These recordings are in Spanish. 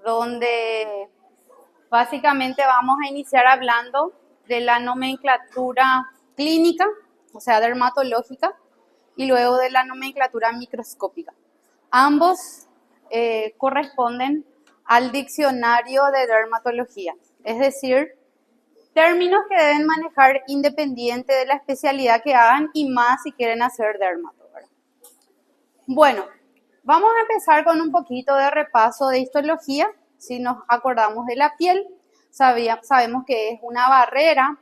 donde básicamente vamos a iniciar hablando de la nomenclatura clínica, o sea, dermatológica, y luego de la nomenclatura microscópica. Ambos corresponden al diccionario de dermatología, es decir, términos que deben manejar independiente de la especialidad que hagan y más si quieren hacer dermato, ¿verdad? Bueno, vamos a empezar con un poquito de repaso de histología. Si nos acordamos de la piel, sabemos que es una barrera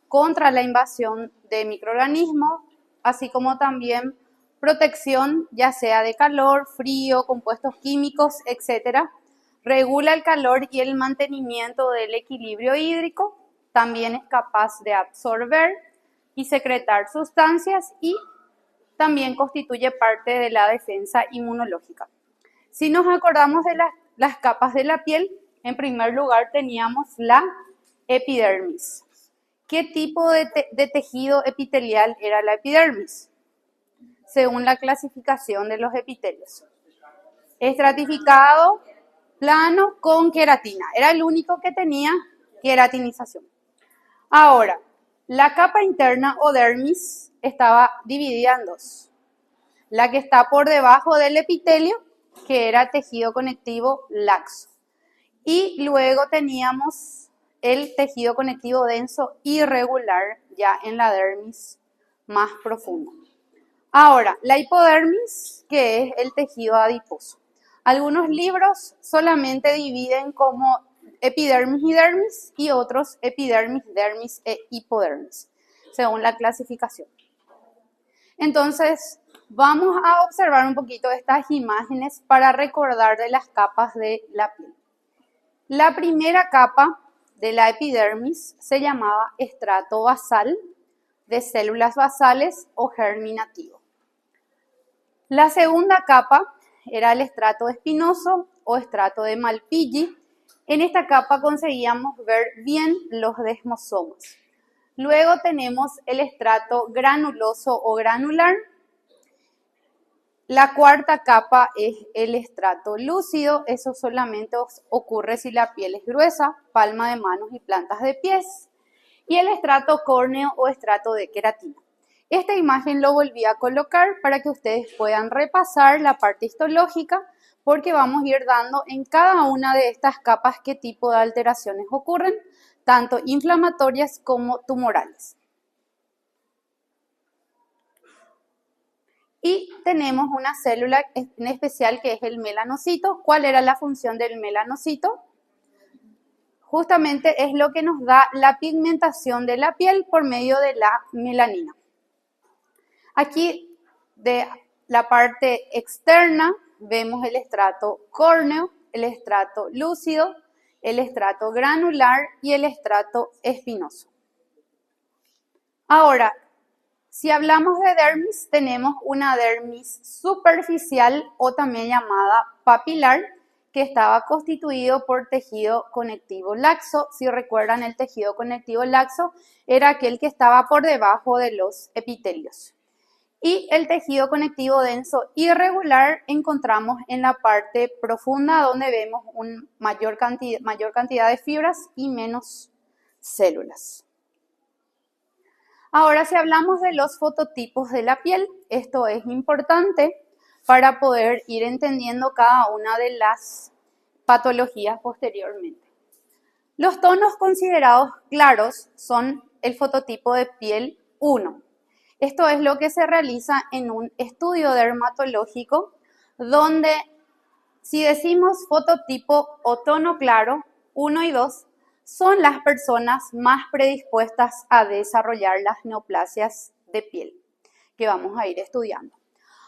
contra la invasión de microorganismos, así como también protección ya sea de calor, frío, compuestos químicos, etc. Regula el calor y el mantenimiento del equilibrio hídrico. También es capaz de absorber y secretar sustancias y también constituye parte de la defensa inmunológica. Si nos acordamos de las capas de la piel, en primer lugar teníamos la epidermis. ¿Qué tipo de tejido epitelial era la epidermis? Según la clasificación de los epitelios. Estratificado, plano, con queratina. Era el único que tenía queratinización. Ahora, la capa interna o dermis estaba dividida en dos. La que está por debajo del epitelio, que era tejido conectivo laxo. Y luego teníamos el tejido conectivo denso irregular ya en la dermis más profunda. Ahora, la hipodermis, que es el tejido adiposo. Algunos libros solamente dividen como epidermis y dermis y otros epidermis, dermis e hipodermis, según la clasificación. Entonces, vamos a observar un poquito estas imágenes para recordar de las capas de la piel. La primera capa de la epidermis se llamaba estrato basal de células basales o germinativo. La segunda capa era el estrato espinoso o estrato de Malpighi. En esta capa conseguíamos ver bien los desmosomas. Luego tenemos el estrato granuloso o granular. La cuarta capa es el estrato lúcido. Eso solamente ocurre si la piel es gruesa, palma de manos y plantas de pies. Y el estrato córneo o estrato de queratina. Esta imagen lo volví a colocar para que ustedes puedan repasar la parte histológica, porque vamos a ir dando en cada una de estas capas qué tipo de alteraciones ocurren, tanto inflamatorias como tumorales. Y tenemos una célula en especial que es el melanocito. ¿Cuál era la función del melanocito? Justamente es lo que nos da la pigmentación de la piel por medio de la melanina. Aquí de la parte externa vemos el estrato córneo, el estrato lúcido, el estrato granular y el estrato espinoso. Ahora, si hablamos de dermis, tenemos una dermis superficial o también llamada papilar, que estaba constituido por tejido conectivo laxo. Si recuerdan, el tejido conectivo laxo era aquel que estaba por debajo de los epitelios. Y el tejido conectivo denso irregular encontramos en la parte profunda, donde vemos una mayor cantidad de fibras y menos células. Ahora, si hablamos de los fototipos de la piel, esto es importante para poder ir entendiendo cada una de las patologías posteriormente. Los tonos considerados claros son el fototipo de piel 1. Esto es lo que se realiza en un estudio dermatológico, donde si decimos fototipo o tono claro 1 y 2, son las personas más predispuestas a desarrollar las neoplasias de piel, que vamos a ir estudiando.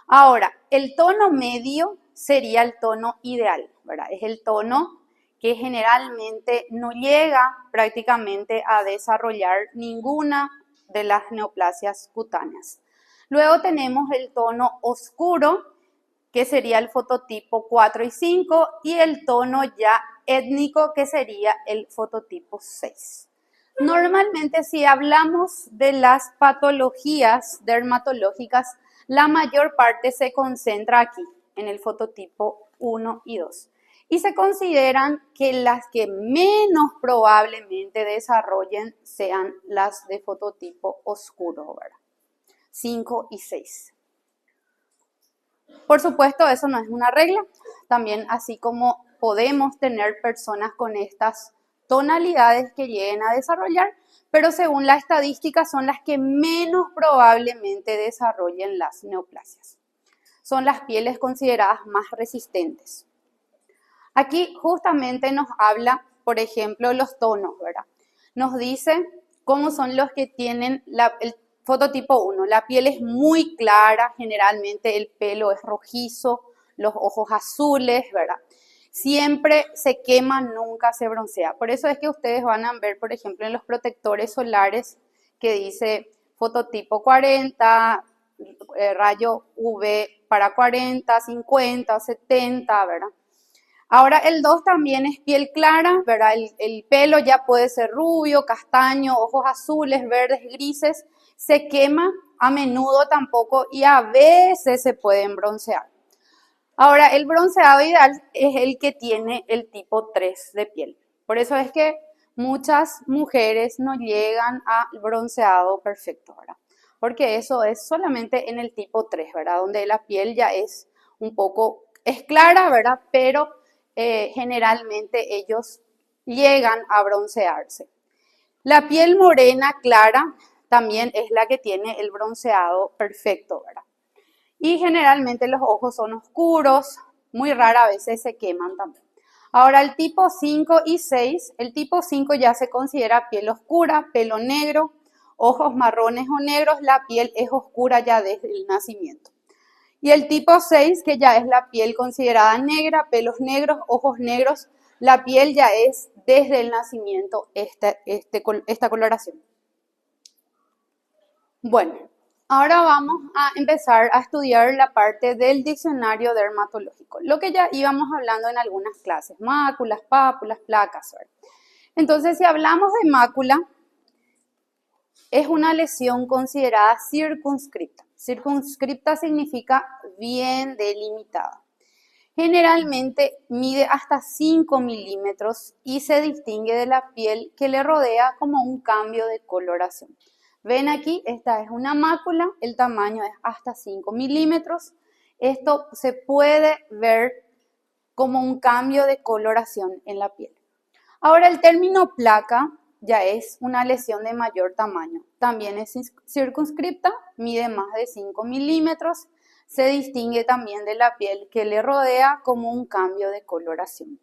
Ahora, el tono medio sería el tono ideal, ¿verdad? Es el tono que generalmente no llega prácticamente a desarrollar ninguna de las neoplasias cutáneas. Luego tenemos el tono oscuro, que sería el fototipo 4 y 5, y el tono ya étnico, que sería el fototipo 6. Normalmente, si hablamos de las patologías dermatológicas, la mayor parte se concentra aquí, en el fototipo 1 y 2. Y se consideran que las que menos probablemente desarrollen sean las de fototipo oscuro, ¿verdad? 5 y 6. Por supuesto, eso no es una regla. También, así como podemos tener personas con estas tonalidades que lleguen a desarrollar, pero según la estadística son las que menos probablemente desarrollen las neoplasias. Son las pieles consideradas más resistentes. Aquí justamente nos habla, por ejemplo, los tonos, ¿verdad? Nos dice cómo son los que tienen el fototipo 1. La piel es muy clara, generalmente el pelo es rojizo, los ojos azules, ¿verdad? Siempre se quema, nunca se broncea. Por eso es que ustedes van a ver, por ejemplo, en los protectores solares que dice fototipo 40, rayo UV para 40, 50, 70, ¿verdad? Ahora el 2 también es piel clara, ¿verdad? El pelo ya puede ser rubio, castaño, ojos azules, verdes, grises. Se quema a menudo tampoco y a veces se pueden broncear. Ahora, el bronceado ideal es el que tiene el tipo 3 de piel. Por eso es que muchas mujeres no llegan al bronceado perfecto, ¿verdad? Porque eso es solamente en el tipo 3, ¿verdad? Donde la piel ya es un poco, es clara, ¿verdad? Pero generalmente ellos llegan a broncearse. La piel morena clara también es la que tiene el bronceado perfecto, ¿verdad? Y generalmente los ojos son oscuros, muy rara a veces se queman también. Ahora el tipo 5 y 6, el tipo 5 ya se considera piel oscura, pelo negro, ojos marrones o negros, la piel es oscura ya desde el nacimiento. Y el tipo 6, que ya es la piel considerada negra, pelos negros, ojos negros, la piel ya es desde el nacimiento esta coloración. Bueno, ahora vamos a empezar a estudiar la parte del diccionario dermatológico, lo que ya íbamos hablando en algunas clases, máculas, pápulas, placas. ¿Verdad? Entonces, si hablamos de mácula, es una lesión considerada circunscripta. Circunscripta significa bien delimitada. Generalmente mide hasta 5 milímetros y se distingue de la piel que le rodea como un cambio de coloración. Ven aquí, esta es una mácula, el tamaño es hasta 5 milímetros. Esto se puede ver como un cambio de coloración en la piel. Ahora el término placa ya es una lesión de mayor tamaño. También es circunscripta, mide más de 5 milímetros. Se distingue también de la piel que le rodea como un cambio de coloración.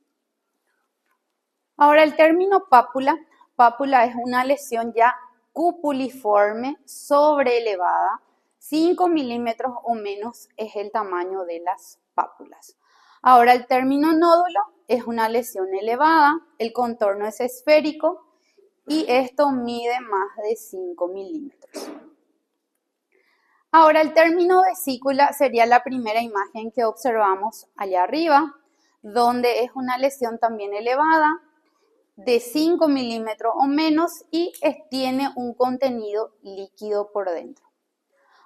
Ahora el término pápula. Pápula es una lesión ya cupuliforme, sobreelevada. 5 milímetros o menos es el tamaño de las pápulas. Ahora el término nódulo es una lesión elevada, el contorno es esférico y esto mide más de 5 milímetros. Ahora el término vesícula sería la primera imagen que observamos allá arriba, donde es una lesión también elevada, de 5 milímetros o menos y tiene un contenido líquido por dentro.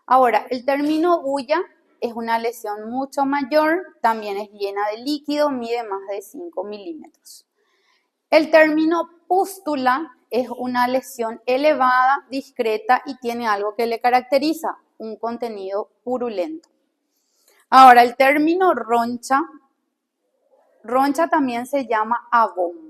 Ahora, el término bulla es una lesión mucho mayor, también es llena de líquido, mide más de 5 milímetros. El término pústula es una lesión elevada, discreta y tiene algo que le caracteriza, un contenido purulento. Ahora, el término roncha también se llama abón.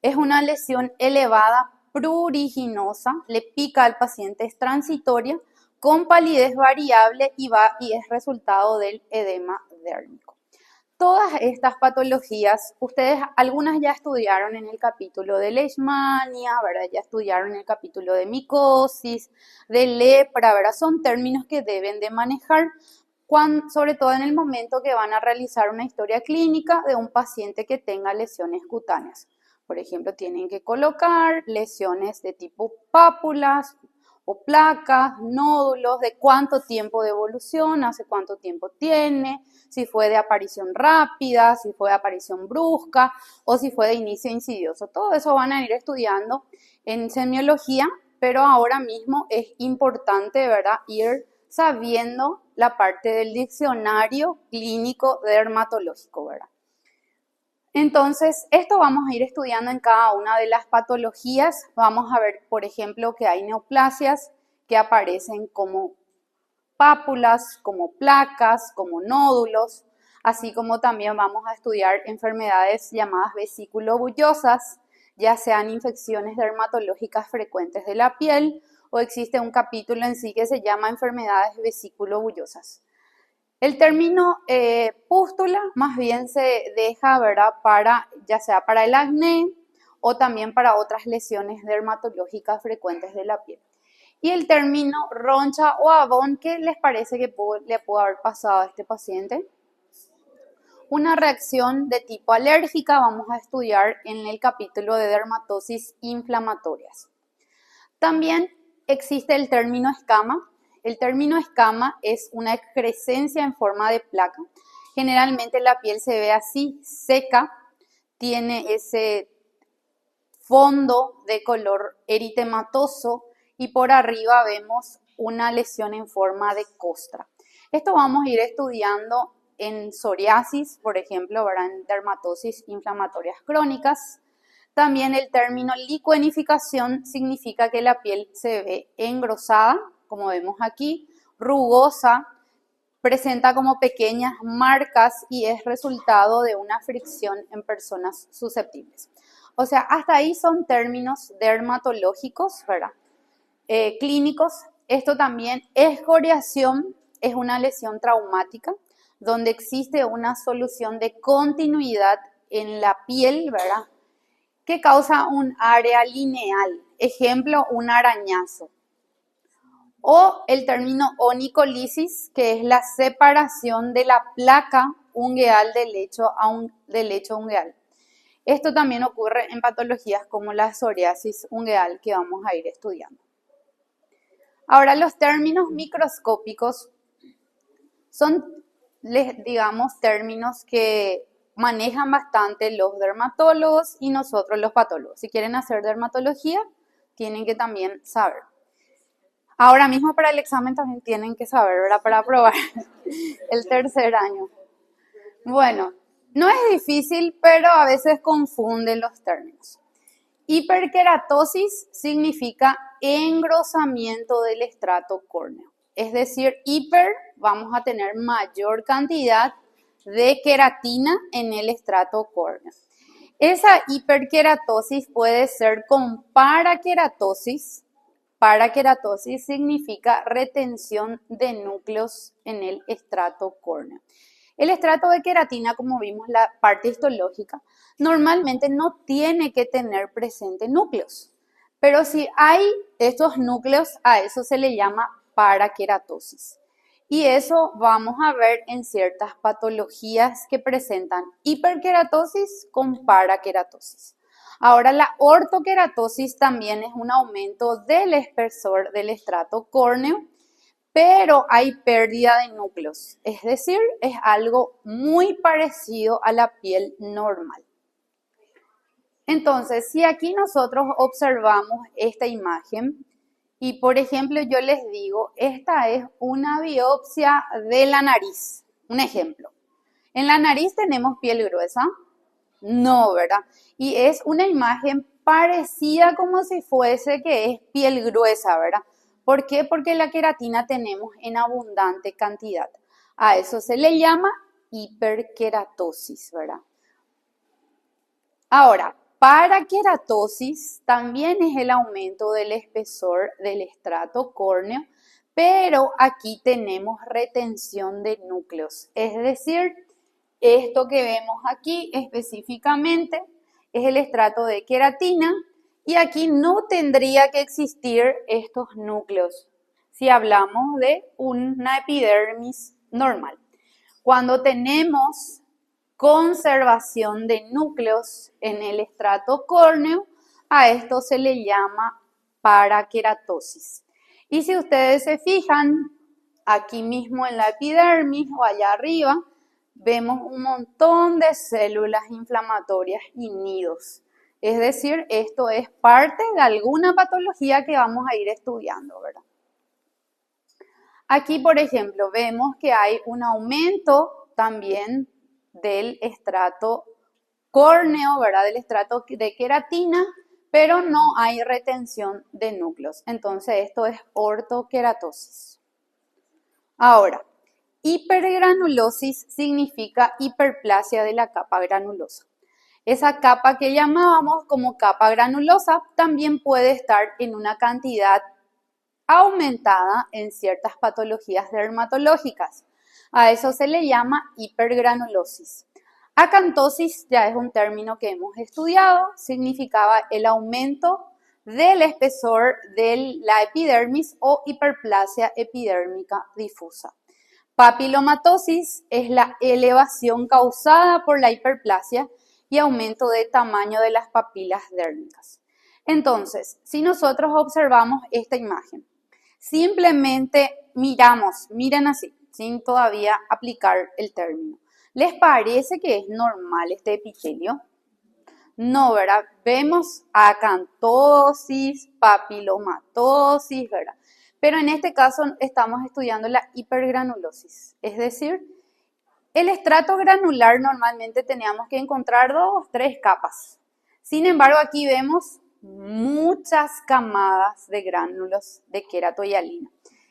Es una lesión elevada, pruriginosa, le pica al paciente, es transitoria, con palidez variable y es resultado del edema dérmico. Todas estas patologías, ustedes algunas ya estudiaron en el capítulo de leishmania, ¿verdad? Ya estudiaron en el capítulo de micosis, de lepra, ¿verdad? Son términos que deben de manejar, sobre todo en el momento que van a realizar una historia clínica de un paciente que tenga lesiones cutáneas. Por ejemplo, tienen que colocar lesiones de tipo pápulas o placas, nódulos, de cuánto tiempo de evolución, hace cuánto tiempo tiene, si fue de aparición rápida, si fue de aparición brusca o si fue de inicio insidioso. Todo eso van a ir estudiando en semiología, pero ahora mismo es importante, ¿verdad?, ir sabiendo la parte del diccionario clínico dermatológico, ¿verdad? Entonces, esto vamos a ir estudiando en cada una de las patologías. Vamos a ver, por ejemplo, que hay neoplasias que aparecen como pápulas, como placas, como nódulos, así como también vamos a estudiar enfermedades llamadas vesículo-bullosas, ya sean infecciones dermatológicas frecuentes de la piel o existe un capítulo en sí que se llama enfermedades vesículo-bullosas. El término pústula más bien se deja, ¿verdad?, ya sea para el acné o también para otras lesiones dermatológicas frecuentes de la piel. Y el término roncha o abón, ¿qué les parece que le pudo haber pasado a este paciente? Una reacción de tipo alérgica, vamos a estudiar en el capítulo de dermatosis inflamatorias. También existe el término escama. El término escama es una excrescencia en forma de placa. Generalmente la piel se ve así, seca, tiene ese fondo de color eritematoso y por arriba vemos una lesión en forma de costra. Esto vamos a ir estudiando en psoriasis, por ejemplo, ¿verdad?, en dermatosis inflamatorias crónicas. También el término licuenificación significa que la piel se ve engrosada, como vemos aquí, rugosa, presenta como pequeñas marcas y es resultado de una fricción en personas susceptibles. O sea, hasta ahí son términos dermatológicos, ¿verdad? Clínicos. Esto también, escoriación, es una lesión traumática donde existe una solución de continuidad en la piel, ¿verdad?, que causa un área lineal. Ejemplo, un arañazo. O el término onicolisis, que es la separación de la placa ungueal del lecho ungueal. Esto también ocurre en patologías como la psoriasis ungueal que vamos a ir estudiando. Ahora, los términos microscópicos son, digamos, términos que manejan bastante los dermatólogos y nosotros los patólogos. Si quieren hacer dermatología, tienen que también saber. Ahora mismo para el examen también tienen que saber, ¿verdad?, para aprobar el tercer año. Bueno, no es difícil, pero a veces confunden los términos. Hiperkeratosis significa engrosamiento del estrato córneo. Es decir, vamos a tener mayor cantidad de queratina en el estrato córneo. Esa hiperkeratosis puede ser con parakeratosis. Parakeratosis significa retención de núcleos en el estrato córneo. El estrato de queratina, como vimos, la parte histológica, normalmente no tiene que tener presente núcleos. Pero si hay estos núcleos, a eso se le llama parakeratosis. Y eso vamos a ver en ciertas patologías que presentan hiperkeratosis con parakeratosis. Ahora, la ortokeratosis también es un aumento del espesor del estrato córneo, pero hay pérdida de núcleos, es decir, es algo muy parecido a la piel normal. Entonces, si aquí nosotros observamos esta imagen y, por ejemplo, yo les digo, esta es una biopsia de la nariz, un ejemplo. ¿En la nariz tenemos piel gruesa? No, ¿verdad? Y es una imagen parecida como si fuese que es piel gruesa, ¿verdad? ¿Por qué? Porque la queratina tenemos en abundante cantidad. A eso se le llama hiperkeratosis, ¿verdad? Ahora, parakeratosis también es el aumento del espesor del estrato córneo, pero aquí tenemos retención de núcleos. Es decir, esto que vemos aquí específicamente es el estrato de queratina y aquí no tendría que existir estos núcleos si hablamos de una epidermis normal. Cuando tenemos conservación de núcleos en el estrato córneo, a esto se le llama parakeratosis. Y si ustedes se fijan, aquí mismo en la epidermis o allá arriba, vemos un montón de células inflamatorias y nidos. Es decir, esto es parte de alguna patología que vamos a ir estudiando, ¿verdad? Aquí, por ejemplo, vemos que hay un aumento también del estrato córneo, ¿verdad? Del estrato de queratina, pero no hay retención de núcleos. Entonces esto es ortoqueratosis. Ahora, hipergranulosis significa hiperplasia de la capa granulosa. Esa capa que llamábamos como capa granulosa también puede estar en una cantidad aumentada en ciertas patologías dermatológicas. A eso se le llama hipergranulosis. Acantosis ya es un término que hemos estudiado, significaba el aumento del espesor de la epidermis o hiperplasia epidérmica difusa. Papilomatosis es la elevación causada por la hiperplasia y aumento de tamaño de las papilas dérmicas. Entonces, si nosotros observamos esta imagen, simplemente miramos, miren así, sin todavía aplicar el término. ¿Les parece que es normal este epitelio? No, ¿verdad? Vemos acantosis, papilomatosis, ¿verdad? Pero en este caso estamos estudiando la hipergranulosis, es decir, el estrato granular normalmente teníamos que encontrar 2 o 3 capas. Sin embargo, aquí vemos muchas camadas de gránulos de queratohialina.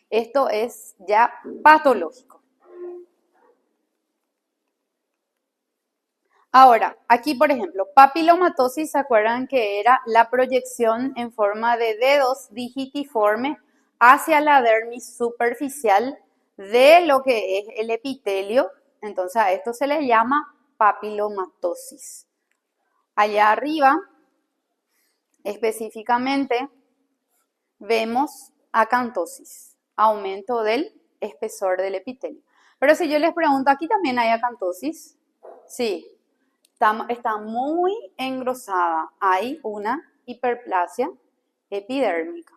Esto es ya patológico. Ahora, aquí por ejemplo, papilomatosis, ¿se acuerdan que era la proyección en forma de dedos digitiforme hacia la dermis superficial de lo que es el epitelio? Entonces a esto se le llama papilomatosis. Allá arriba, específicamente, vemos acantosis, aumento del espesor del epitelio. Pero si yo les pregunto, ¿aquí también hay acantosis? Sí, está muy engrosada. Hay una hiperplasia epidérmica.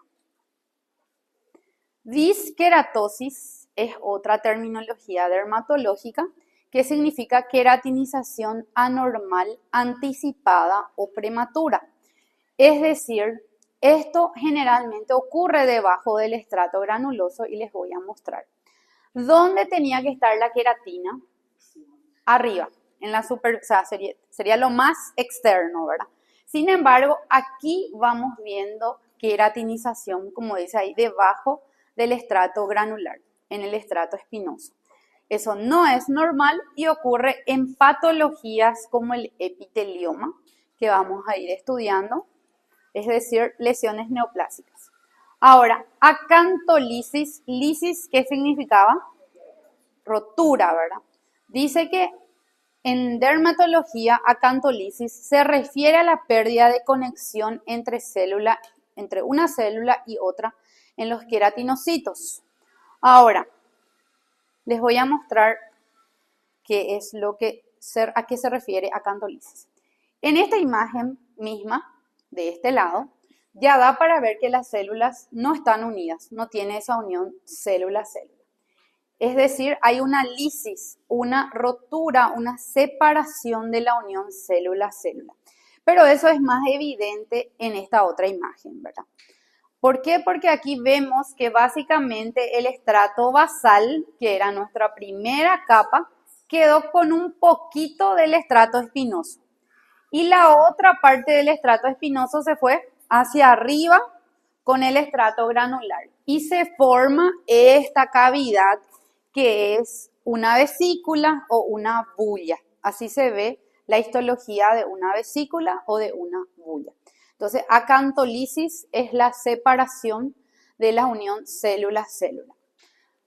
Disqueratosis es otra terminología dermatológica que significa queratinización anormal anticipada o prematura. Es decir, esto generalmente ocurre debajo del estrato granuloso y les voy a mostrar. ¿Dónde tenía que estar la queratina? Arriba, en la o sea, sería lo más externo, ¿verdad? Sin embargo, aquí vamos viendo queratinización, como dice ahí, debajo del estrato granular, en el estrato espinoso. Eso no es normal y ocurre en patologías como el epitelioma, que vamos a ir estudiando, es decir, lesiones neoplásicas. Ahora, acantolisis, lisis, ¿qué significaba? Rotura, ¿verdad? Dice que en dermatología, acantolisis se refiere a la pérdida de conexión entre una célula y otra en los queratinocitos. Ahora, les voy a mostrar qué es a qué se refiere acantolisis. En esta imagen misma, de este lado, ya da para ver que las células no están unidas, no tiene esa unión célula-célula. Es decir, hay una lisis, una rotura, una separación de la unión célula-célula. Pero eso es más evidente en esta otra imagen, ¿verdad? ¿Por qué? Porque aquí vemos que básicamente el estrato basal, que era nuestra primera capa, quedó con un poquito del estrato espinoso. Y la otra parte del estrato espinoso se fue hacia arriba con el estrato granular. Y se forma esta cavidad que es una vesícula o una bulla. Así se ve la histología de una vesícula o de una bulla. Entonces, acantolisis es la separación de la unión célula-célula.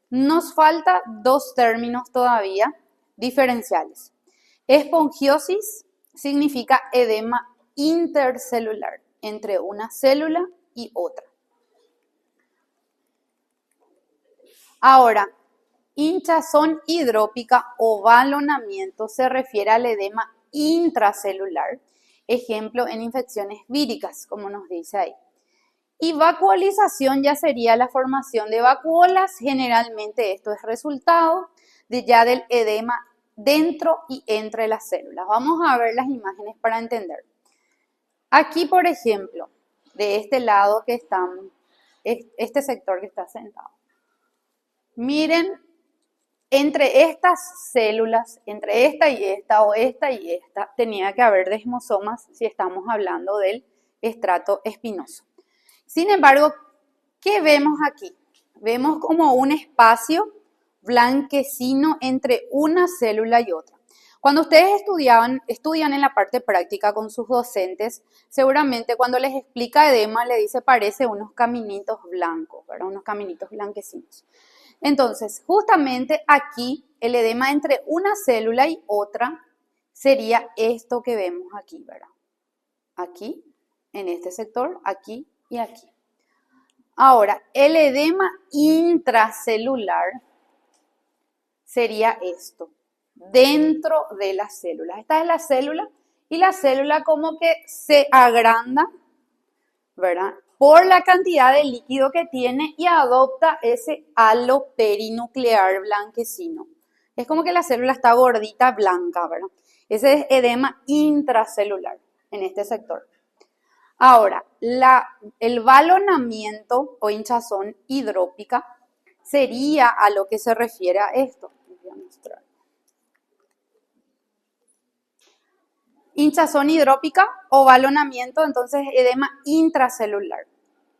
Nos falta 2 términos todavía diferenciales. Espongiosis significa edema intercelular entre una célula y otra. Ahora, hinchazón hidrópica o balonamiento se refiere al edema intracelular, ejemplo en infecciones víricas, como nos dice ahí. Y vacuolización ya sería la formación de vacuolas, generalmente esto es resultado del edema dentro y entre las células. Vamos a ver las imágenes para entender. Aquí, por ejemplo, de este lado que están, este sector que está sentado. Miren entre estas células, entre esta y esta, o esta y esta, tenía que haber desmosomas si estamos hablando del estrato espinoso. Sin embargo, ¿qué vemos aquí? Vemos como un espacio blanquecino entre una célula y otra. Cuando ustedes estudian en la parte práctica con sus docentes, seguramente cuando les explica edema le dice parece unos caminitos blancos, ¿verdad? Unos caminitos blanquecinos. Entonces, justamente aquí el edema entre una célula y otra sería esto que vemos aquí, ¿verdad? Aquí, en este sector, aquí y aquí. Ahora, el edema intracelular sería esto, dentro de las células. Esta es la célula y la célula como que se agranda, ¿verdad? Por la cantidad de líquido que tiene y adopta ese halo perinuclear blanquecino. Es como que la célula está gordita, blanca, ¿verdad? Ese es edema intracelular en este sector. Ahora, el balonamiento o hinchazón hidrópica sería a lo que se refiere a esto. Voy a mostrar. Hinchazón hidrópica o balonamiento, entonces edema intracelular.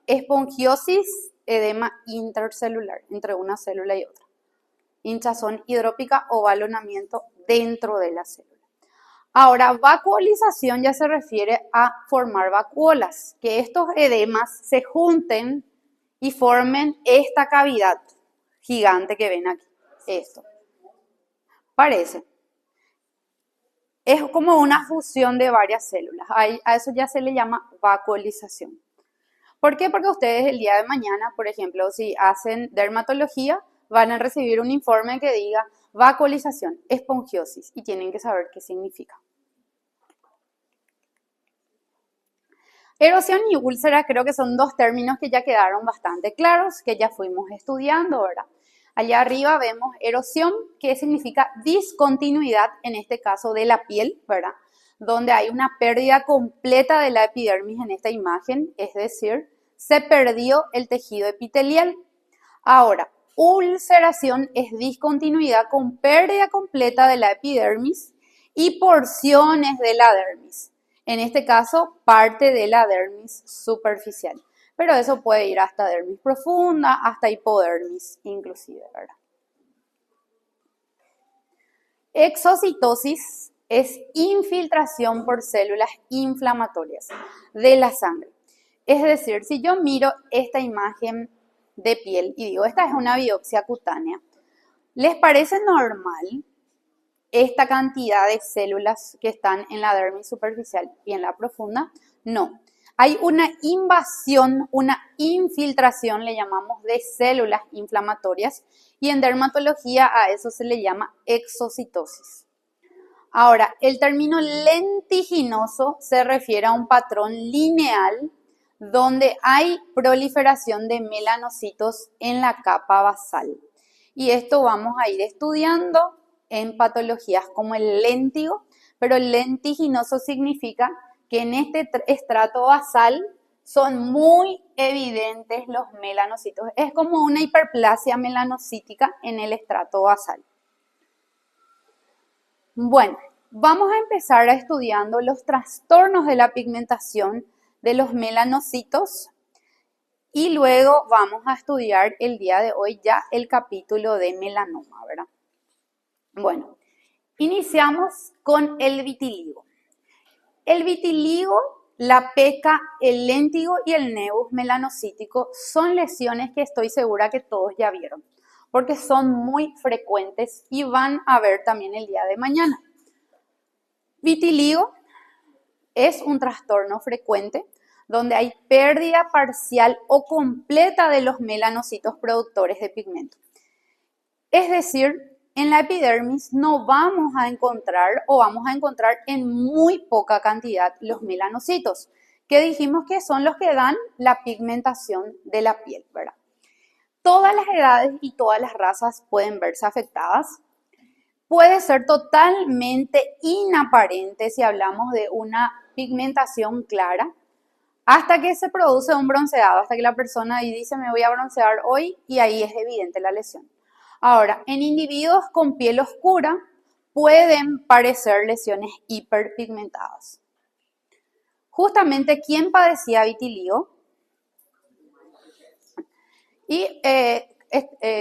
Espongiosis, edema intercelular, entre una célula y otra. Hinchazón hidrópica o balonamiento dentro de la célula. Ahora, vacuolización ya se refiere a formar vacuolas, que estos edemas se junten y formen esta cavidad gigante que ven aquí. Esto. Parece. Es como una fusión de varias células. A eso ya se le llama vacuolización. ¿Por qué? Porque ustedes el día de mañana, por ejemplo, si hacen dermatología, van a recibir un informe que diga vacuolización, espongiosis, y tienen que saber qué significa. Erosión y úlcera creo que son dos términos que ya quedaron bastante claros, que ya fuimos estudiando, ¿verdad? Allá arriba vemos erosión, que significa discontinuidad, en este caso de la piel, ¿verdad? Donde hay una pérdida completa de la epidermis en esta imagen, es decir, se perdió el tejido epitelial. Ahora, ulceración es discontinuidad con pérdida completa de la epidermis y porciones de la dermis. En este caso, parte de la dermis superficial. Pero eso puede ir hasta dermis profunda, hasta hipodermis inclusive, ¿verdad? Exocitosis es infiltración por células inflamatorias de la sangre. Es decir, si yo miro esta imagen de piel y digo, esta es una biopsia cutánea, ¿les parece normal esta cantidad de células que están en la dermis superficial y en la profunda? No. Hay una invasión, una infiltración, le llamamos, de células inflamatorias, y en dermatología a eso se le llama exocitosis. Ahora, el término lentiginoso se refiere a un patrón lineal donde hay proliferación de melanocitos en la capa basal. Y esto vamos a ir estudiando en patologías como el léntigo, pero el lentiginoso significa que en este estrato basal son muy evidentes los melanocitos. Es como una hiperplasia melanocítica en el estrato basal. Bueno, vamos a empezar estudiando los trastornos de la pigmentación de los melanocitos y luego vamos a estudiar el día de hoy ya el capítulo de melanoma, ¿verdad? Bueno, iniciamos con el vitiligo. El vitiligo, la peca, el léntigo y el nevus melanocítico son lesiones que estoy segura que todos ya vieron, porque son muy frecuentes y van a ver también el día de mañana. Vitiligo es un trastorno frecuente donde hay pérdida parcial o completa de los melanocitos productores de pigmento. Es decir, en la epidermis no vamos a encontrar o vamos a encontrar en muy poca cantidad los melanocitos, que dijimos que son los que dan la pigmentación de la piel, ¿verdad? Todas las edades y todas las razas pueden verse afectadas. Puede ser totalmente inaparente si hablamos de una pigmentación clara, hasta que se produce un bronceado, hasta que la persona dice me voy a broncear hoy y ahí es evidente la lesión. Ahora, en individuos con piel oscura pueden parecer lesiones hiperpigmentadas. Justamente, ¿quién padecía vitiligo? Y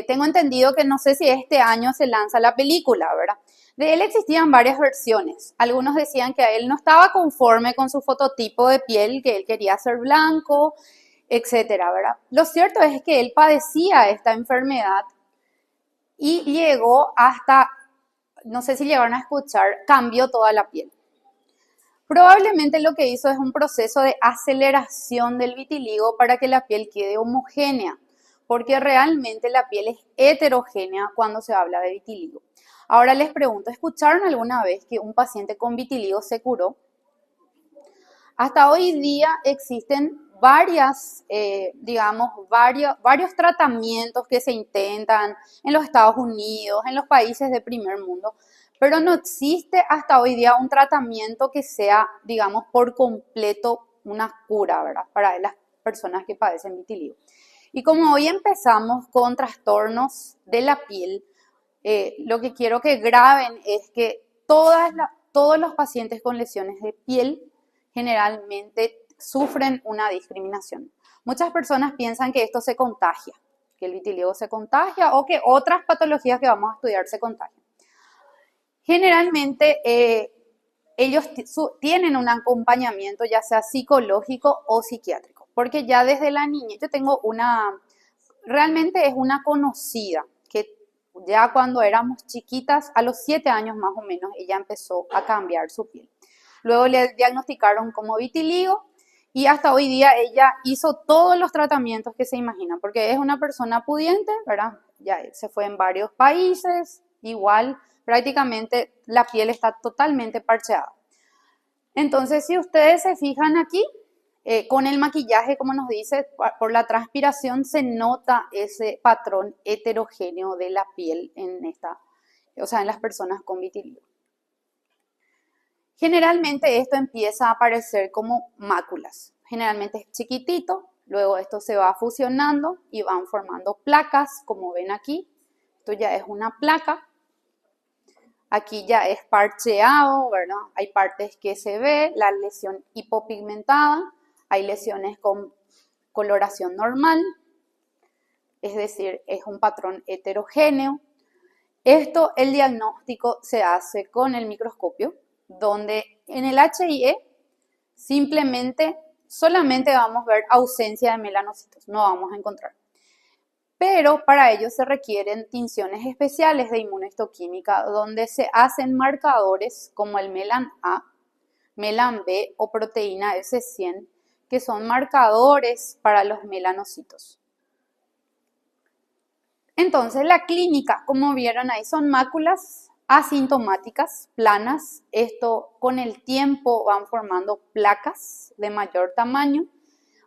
tengo entendido que no sé si este año se lanza la película, ¿verdad? De él existían varias versiones. Algunos decían que a él no estaba conforme con su fototipo de piel, que él quería ser blanco, etcétera, ¿verdad? Lo cierto es que él padecía esta enfermedad y llegó hasta, no sé si llegaron a escuchar, cambió toda la piel. Probablemente lo que hizo es un proceso de aceleración del vitiligo para que la piel quede homogénea, porque realmente la piel es heterogénea cuando se habla de vitiligo. Ahora les pregunto, ¿escucharon alguna vez que un paciente con vitiligo se curó? Hasta hoy día existen varios tratamientos que se intentan en los Estados Unidos, en los países de primer mundo, pero no existe hasta hoy día un tratamiento que sea, digamos, por completo una cura, ¿verdad? Para las personas que padecen vitiligo. Y como hoy empezamos con trastornos de la piel, lo que quiero que graben es que todos los pacientes con lesiones de piel generalmente sufren una discriminación. Muchas personas piensan que esto se contagia, que el vitiligo se contagia o que otras patologías que vamos a estudiar se contagian. Generalmente ellos tienen un acompañamiento ya sea psicológico o psiquiátrico, porque ya desde la niñez yo tengo realmente es una conocida que ya cuando éramos chiquitas, a los 7 años más o menos, ella empezó a cambiar su piel. Luego le diagnosticaron como vitiligo y hasta hoy día ella hizo todos los tratamientos que se imaginan, porque es una persona pudiente, ¿verdad? Ya se fue en varios países, igual prácticamente la piel está totalmente parcheada. Entonces, si ustedes se fijan aquí, con el maquillaje, como nos dice, por la transpiración se nota ese patrón heterogéneo de la piel en las personas con vitiligo. Generalmente esto empieza a aparecer como máculas. Generalmente es chiquitito, luego esto se va fusionando y van formando placas, como ven aquí. Esto ya es una placa. Aquí ya es parcheado, ¿verdad? Hay partes que se ve, la lesión hipopigmentada, hay lesiones con coloración normal, es decir, es un patrón heterogéneo. El diagnóstico se hace con el microscopio, donde en el HIE solamente vamos a ver ausencia de melanocitos, no vamos a encontrar. Pero para ello se requieren tinciones especiales de inmunohistoquímica, donde se hacen marcadores como el melan A, melan B o proteína S100, que son marcadores para los melanocitos. Entonces, la clínica, como vieron ahí, son máculas asintomáticas, planas. Esto con el tiempo van formando placas de mayor tamaño.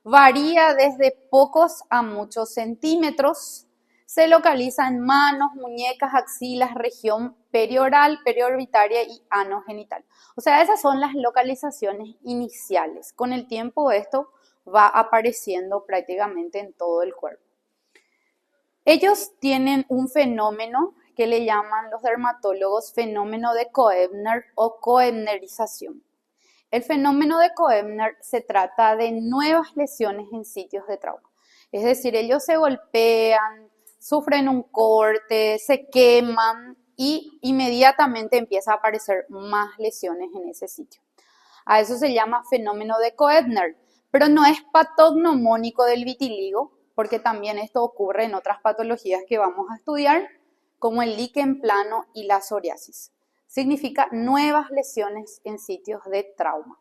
Varía desde pocos a muchos centímetros. Se localiza en manos, muñecas, axilas, región perioral, periorbitaria y ano genital. O sea, esas son las localizaciones iniciales. Con el tiempo esto va apareciendo prácticamente en todo el cuerpo. Ellos tienen un fenómeno que le llaman los dermatólogos fenómeno de Koebner o koebnerización. El fenómeno de Koebner se trata de nuevas lesiones en sitios de trauma. Es decir, ellos se golpean, sufren un corte, se queman y inmediatamente empieza a aparecer más lesiones en ese sitio. A eso se llama fenómeno de Koebner, pero no es patognomónico del vitiligo, porque también esto ocurre en otras patologías que vamos a estudiar, como el líquen plano y la psoriasis. Significa nuevas lesiones en sitios de trauma.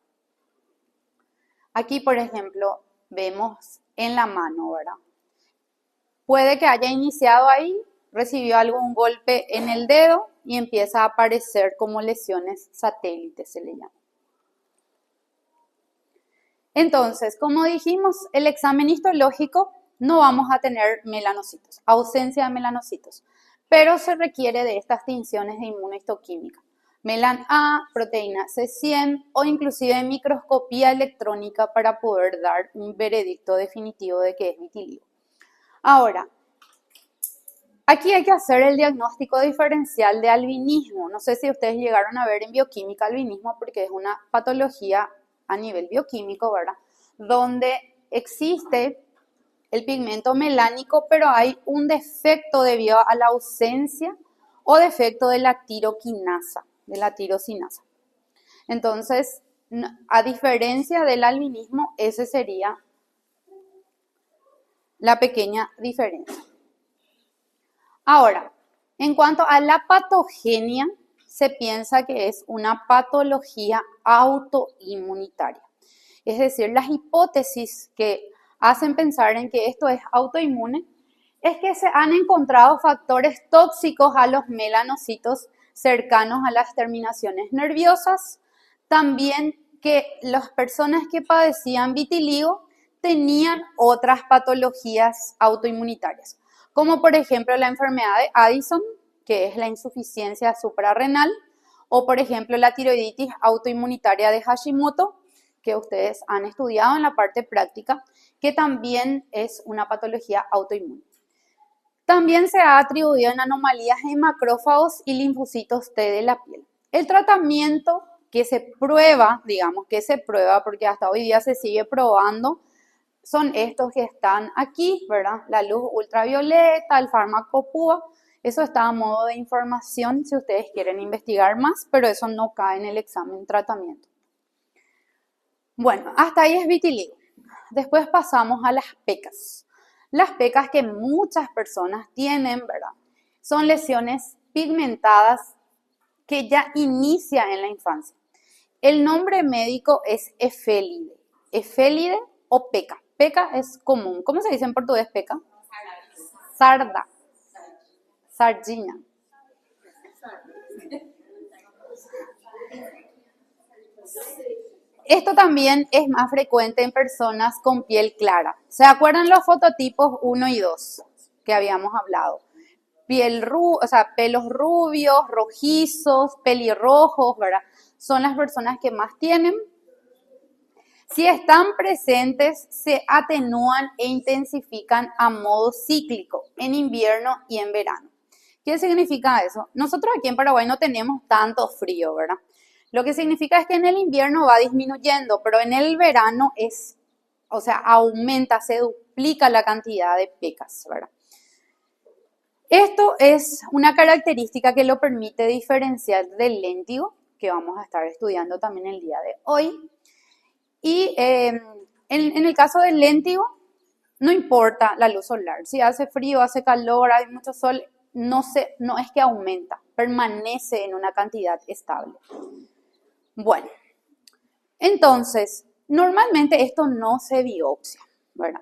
Aquí, por ejemplo, vemos en la mano, ¿verdad? Puede que haya iniciado ahí, recibió algún golpe en el dedo y empieza a aparecer como lesiones satélites, se le llama. Entonces, como dijimos, el examen histológico no vamos a tener melanocitos, ausencia de melanocitos, pero se requiere de estas tinciones de inmunohistoquímica, melan A, proteína C100 o inclusive microscopía electrónica para poder dar un veredicto definitivo de que es vitiligo. Ahora, Aquí hay que hacer el diagnóstico diferencial de albinismo. No sé si ustedes llegaron a ver en bioquímica albinismo porque es una patología a nivel bioquímico, ¿verdad? Donde existe el pigmento melánico, pero hay un defecto debido a la ausencia o defecto de la tiroquinasa, de la tirosinasa. Entonces, a diferencia del albinismo, esa sería la pequeña diferencia. Ahora, en cuanto a la patogenia, se piensa que es una patología autoinmunitaria. Es decir, las hipótesis que hacen pensar en que esto es autoinmune es que se han encontrado factores tóxicos a los melanocitos cercanos a las terminaciones nerviosas. También que las personas que padecían vitiligo tenían otras patologías autoinmunitarias, como por ejemplo la enfermedad de Addison, que es la insuficiencia suprarrenal, o por ejemplo la tiroiditis autoinmunitaria de Hashimoto, que ustedes han estudiado en la parte práctica, que también es una patología autoinmune. También se ha atribuido en anomalías en macrófagos y linfocitos T de la piel. El tratamiento que se prueba, porque hasta hoy día se sigue probando, son estos que están aquí, ¿verdad? La luz ultravioleta, el fármaco PUA, eso está a modo de información si ustedes quieren investigar más, pero eso no cae en el examen tratamiento. Bueno, hasta ahí es vitiligo. Después pasamos a las pecas. Las pecas que muchas personas tienen, ¿verdad? Son lesiones pigmentadas que ya inicia en la infancia. El nombre médico es efélide. Efélide o peca. Peca es común. ¿Cómo se dice en portugués peca? Sarda. Sardinha. Esto también es más frecuente en personas con piel clara. ¿Se acuerdan los fototipos 1 y 2 que habíamos hablado? Pelos rubios, rojizos, pelirrojos, ¿verdad? Son las personas que más tienen. Si están presentes, se atenúan e intensifican a modo cíclico en invierno y en verano. ¿Qué significa eso? Nosotros aquí en Paraguay no tenemos tanto frío, ¿verdad? Lo que significa es que en el invierno va disminuyendo, pero en el verano aumenta, se duplica la cantidad de pecas, ¿verdad? Esto es una característica que lo permite diferenciar del léntigo, que vamos a estar estudiando también el día de hoy. Y en el caso del léntigo, no importa la luz solar. Si hace frío, hace calor, hay mucho sol, no es que aumenta, permanece en una cantidad estable. Bueno, entonces, normalmente esto no se biopsia, ¿verdad?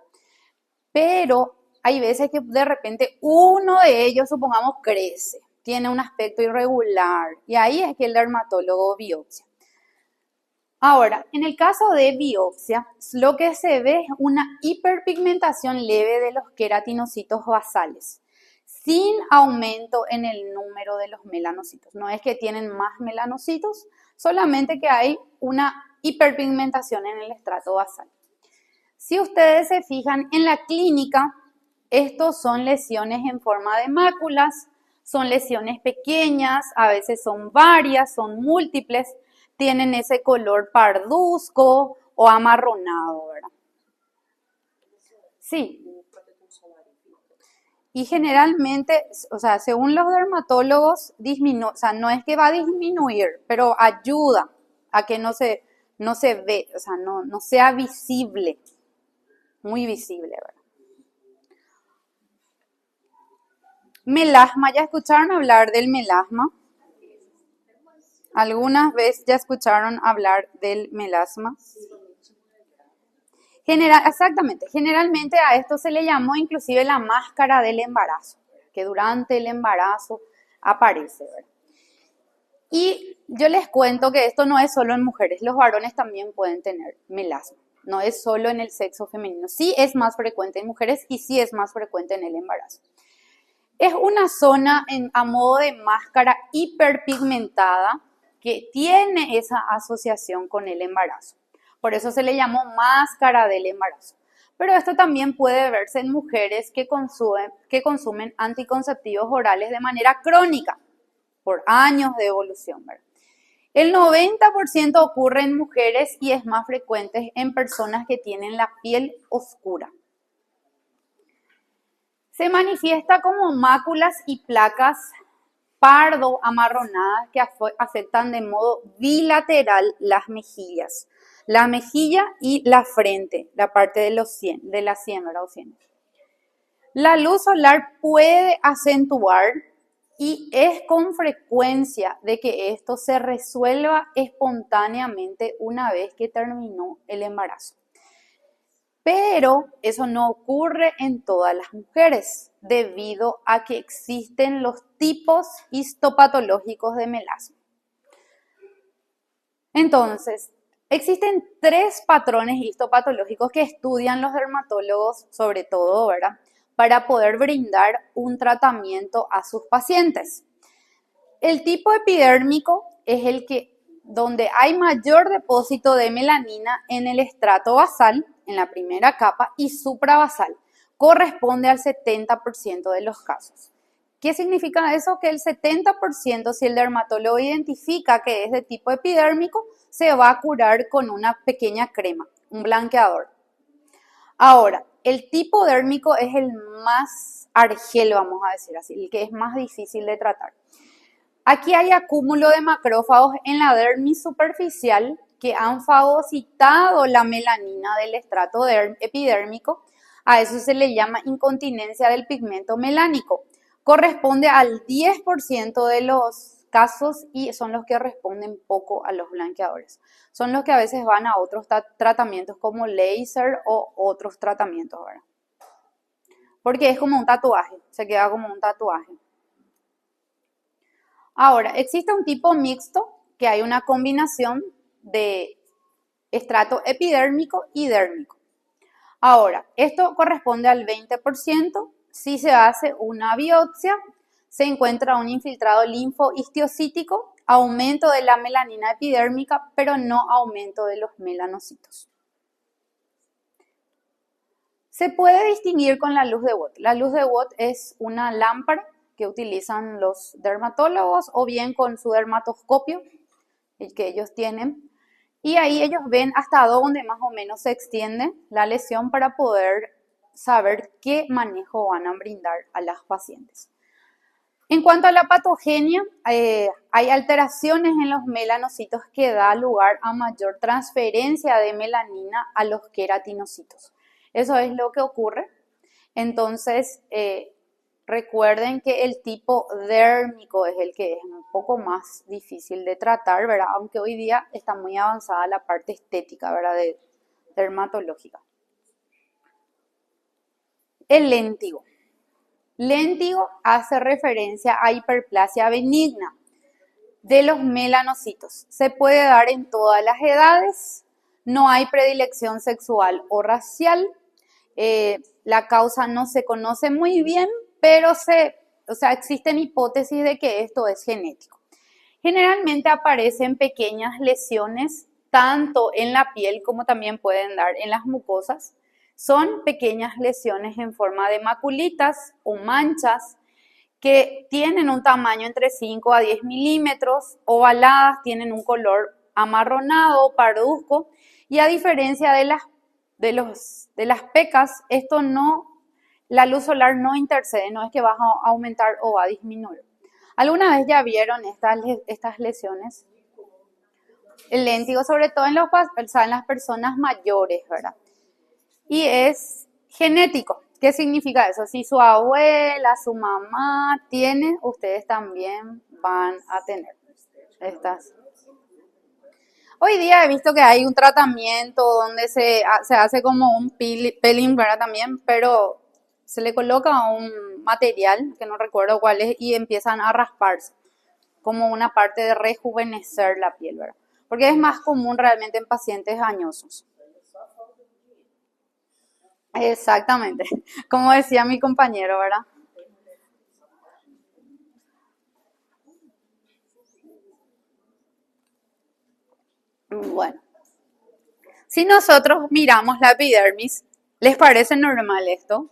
Pero hay veces que de repente uno de ellos, supongamos, crece, tiene un aspecto irregular y ahí es que el dermatólogo biopsia. Ahora, en el caso de biopsia, lo que se ve es una hiperpigmentación leve de los queratinocitos basales, sin aumento en el número de los melanocitos. No es que tienen más melanocitos, solamente que hay una hiperpigmentación en el estrato basal. Si ustedes se fijan en la clínica, estos son lesiones en forma de máculas, son lesiones pequeñas, a veces son varias, son múltiples, tienen ese color parduzco o amarronado, ¿verdad? Sí. Y generalmente, según los dermatólogos, no es que va a disminuir, pero ayuda a que no se ve, no sea visible, muy visible, ¿verdad? Melasma, ¿ya escucharon hablar del melasma? ¿Algunas veces ya escucharon hablar del melasma? Exactamente. Generalmente a esto se le llamó inclusive la máscara del embarazo, que durante el embarazo aparece, ¿verdad? Y yo les cuento que esto no es solo en mujeres, los varones también pueden tener melasma. No es solo en el sexo femenino. Sí es más frecuente en mujeres y sí es más frecuente en el embarazo. Es una zona a modo de máscara hiperpigmentada que tiene esa asociación con el embarazo. Por eso se le llamó máscara del embarazo. Pero esto también puede verse en mujeres que consumen anticonceptivos orales de manera crónica, por años de evolución, ¿verdad? El 90% ocurre en mujeres y es más frecuente en personas que tienen la piel oscura. Se manifiesta como máculas y placas pardo amarronadas que afectan de modo bilateral las mejillas, la mejilla y la frente, la parte de la sien, ¿verdad? O sien. La luz solar puede acentuar y es con frecuencia de que esto se resuelva espontáneamente una vez que terminó el embarazo. Pero eso no ocurre en todas las mujeres, debido a que existen los tipos histopatológicos de melasma. Entonces, existen 3 patrones histopatológicos que estudian los dermatólogos, sobre todo, ¿verdad?, para poder brindar un tratamiento a sus pacientes. El tipo epidérmico es el que, donde hay mayor depósito de melanina en el estrato basal, en la primera capa, y suprabasal. Corresponde al 70% de los casos. ¿Qué significa eso? Que el 70%, si el dermatólogo identifica que es de tipo epidérmico, se va a curar con una pequeña crema, un blanqueador. Ahora, el tipo dérmico es el más argel, vamos a decir así, el que es más difícil de tratar. Aquí hay acúmulo de macrófagos en la dermis superficial que han fagocitado la melanina del estrato epidérmico. A eso se le llama incontinencia del pigmento melánico. Corresponde al 10% de los casos y son los que responden poco a los blanqueadores. Son los que a veces van a otros tratamientos como láser o otros tratamientos, ¿verdad? Porque es como un tatuaje, se queda como un tatuaje. Ahora, existe un tipo mixto que hay una combinación de estrato epidérmico y dérmico. Ahora, esto corresponde al 20%. Si se hace una biopsia, se encuentra un infiltrado linfohistiocítico, aumento de la melanina epidérmica, pero no aumento de los melanocitos. Se puede distinguir con la luz de Watt. La luz de Watt es una lámpara que utilizan los dermatólogos o bien con su dermatoscopio, el que ellos tienen. Y ahí ellos ven hasta dónde más o menos se extiende la lesión para poder saber qué manejo van a brindar a las pacientes. En cuanto a la patogenia, hay alteraciones en los melanocitos que da lugar a mayor transferencia de melanina a los queratinocitos. Eso es lo que ocurre. Entonces, recuerden que el tipo dérmico es el que es un poco más difícil de tratar, ¿verdad? Aunque hoy día está muy avanzada la parte estética, ¿verdad?, de dermatológica. El léntigo. Léntigo hace referencia a hiperplasia benigna de los melanocitos. Se puede dar en todas las edades, no hay predilección sexual o racial, la causa no se conoce muy bien, pero existen hipótesis de que esto es genético. Generalmente aparecen pequeñas lesiones tanto en la piel como también pueden dar en las mucosas. Son pequeñas lesiones en forma de maculitas o manchas que tienen un tamaño entre 5 a 10 milímetros, ovaladas, tienen un color amarronado, parduzco, y a diferencia de las pecas, la luz solar no intercede, no es que va a aumentar o va a disminuir. ¿Alguna vez ya vieron estas lesiones? El léntigo, sobre todo en las personas mayores, ¿verdad? Y es genético. ¿Qué significa eso? Si su abuela, su mamá tiene, ustedes también van a tener estas. Hoy día he visto que hay un tratamiento donde se hace como un peeling, ¿verdad? También, pero se le coloca un material, que no recuerdo cuál es, y empiezan a rasparse, como una parte de rejuvenecer la piel, ¿verdad? Porque es más común realmente en pacientes añosos. Exactamente, como decía mi compañero, ¿verdad? Bueno, si nosotros miramos la epidermis, ¿Les parece normal esto?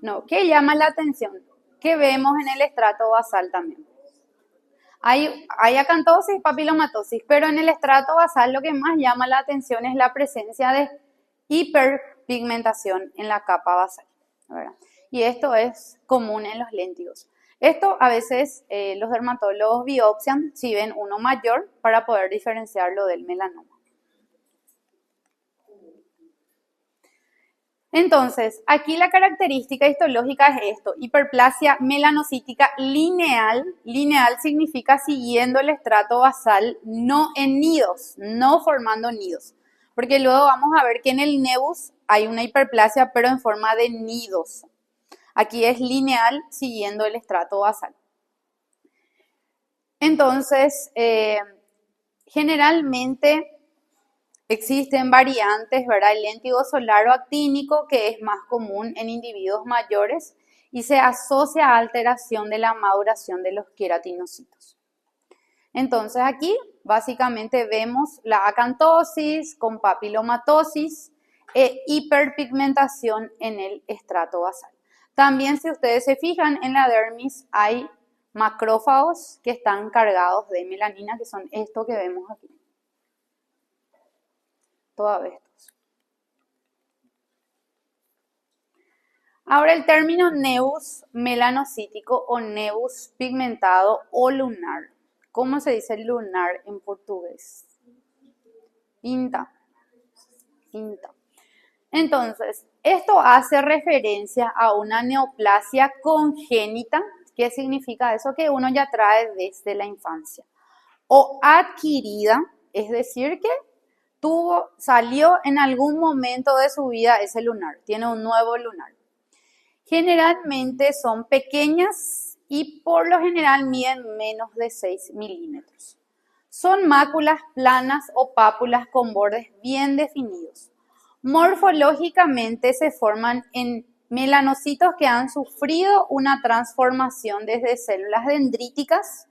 No, ¿qué llama la atención? Que vemos en el estrato basal también. Hay acantosis y papilomatosis, pero en el estrato basal lo que más llama la atención es la presencia de hiperpigmentación en la capa basal, ¿verdad? Y esto es común en los léntigos. Esto a veces los dermatólogos biopsian si ven uno mayor para poder diferenciarlo del melanoma. Entonces, aquí la característica histológica es esto, hiperplasia melanocítica lineal. Lineal significa siguiendo el estrato basal, no en nidos, no formando nidos. Porque luego vamos a ver que en el nevus hay una hiperplasia, pero en forma de nidos. Aquí es lineal siguiendo el estrato basal. Entonces, generalmente existen variantes, ¿verdad? El léntigo solar o actínico, que es más común en individuos mayores y se asocia a alteración de la maduración de los queratinocitos. Entonces aquí básicamente vemos la acantosis con papilomatosis e hiperpigmentación en el estrato basal. También, si ustedes se fijan, en la dermis hay macrófagos que están cargados de melanina, que son estos que vemos aquí. Todos estos. Ahora el término nevus melanocítico o nevus pigmentado o lunar. ¿Cómo se dice lunar en portugués? Pinta. Pinta. Entonces, esto hace referencia a una neoplasia congénita. ¿Qué significa eso? Que uno ya trae desde la infancia. O adquirida, es decir, que salió en algún momento de su vida ese lunar, tiene un nuevo lunar. Generalmente son pequeñas y por lo general miden menos de 6 milímetros. Son máculas planas o pápulas con bordes bien definidos. Morfológicamente se forman en melanocitos que han sufrido una transformación desde células dendríticas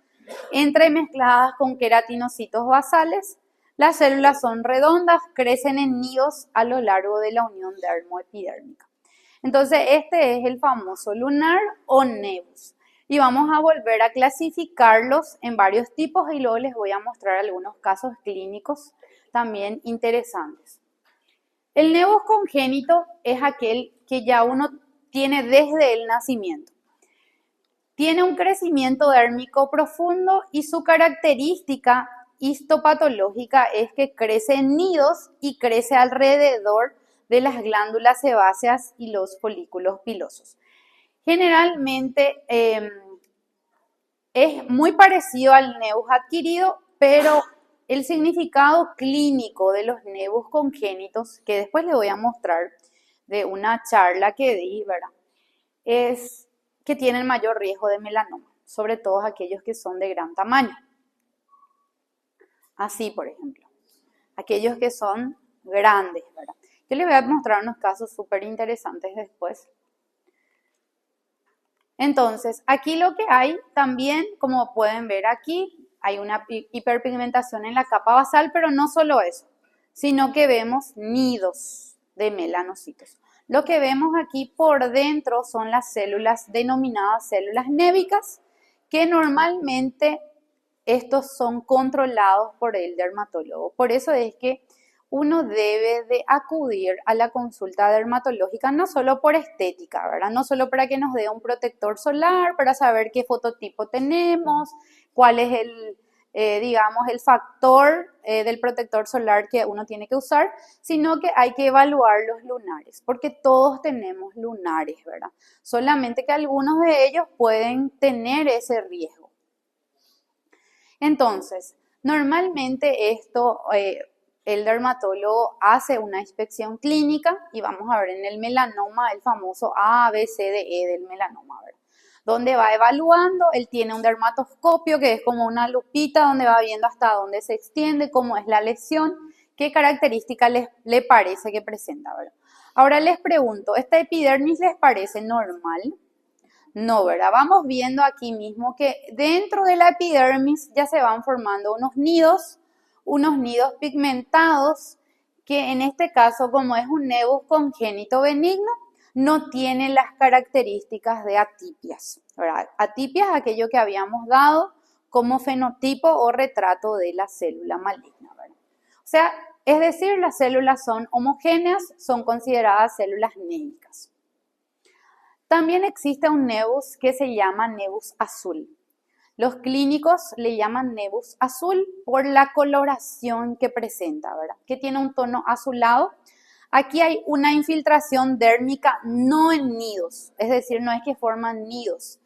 entremezcladas con queratinocitos basales. Las células son redondas, crecen en nidos a lo largo de la unión dermoepidérmica. Entonces, este es el famoso lunar o nevus. Y vamos a volver a clasificarlos en varios tipos y luego les voy a mostrar algunos casos clínicos también interesantes. El nevus congénito es aquel que ya uno tiene desde el nacimiento. Tiene un crecimiento dérmico profundo y su característica histopatológica es que crece en nidos y crece alrededor de las glándulas sebáceas y los folículos pilosos. Generalmente es muy parecido al nevus adquirido, pero el significado clínico de los nevus congénitos, que después les voy a mostrar de una charla que di, ¿verdad? Es que tienen mayor riesgo de melanoma, sobre todo aquellos que son de gran tamaño. Así, por ejemplo, aquellos que son grandes, ¿verdad? Yo les voy a mostrar unos casos súper interesantes después. Entonces, aquí lo que hay también, como pueden ver aquí, hay una hiperpigmentación en la capa basal, pero no solo eso, sino que vemos nidos de melanocitos. Lo que vemos aquí por dentro son las células denominadas células névicas, que normalmente estos son controlados por el dermatólogo. Por eso es que uno debe de acudir a la consulta dermatológica no solo por estética, ¿verdad? No solo para que nos dé un protector solar, para saber qué fototipo tenemos, cuál es el factor del protector solar que uno tiene que usar, sino que hay que evaluar los lunares, porque todos tenemos lunares, ¿verdad? Solamente que algunos de ellos pueden tener ese riesgo. Entonces, normalmente el dermatólogo hace una inspección clínica y vamos a ver en el melanoma el famoso A, B, C, D, E del melanoma, ¿verdad? Donde va evaluando, él tiene un dermatoscopio que es como una lupita donde va viendo hasta dónde se extiende, cómo es la lesión, qué característica le parece que presenta, ¿verdad? Ahora les pregunto, ¿esta epidermis les parece normal? No, ¿verdad? Vamos viendo aquí mismo que dentro de la epidermis ya se van formando unos nidos pigmentados que en este caso, como es un nevus congénito benigno, no tiene las características de atipias, ¿verdad? Atipias, aquello que habíamos dado como fenotipo o retrato de la célula maligna, ¿verdad? O sea, es decir, las células son homogéneas, son consideradas células névicas. También existe un nevus que se llama nevus azul. Los clínicos le llaman nevus azul por la coloración que presenta, ¿verdad? Que tiene un tono azulado. Aquí hay una infiltración dérmica no en nidos, es decir, no es que forman nidos,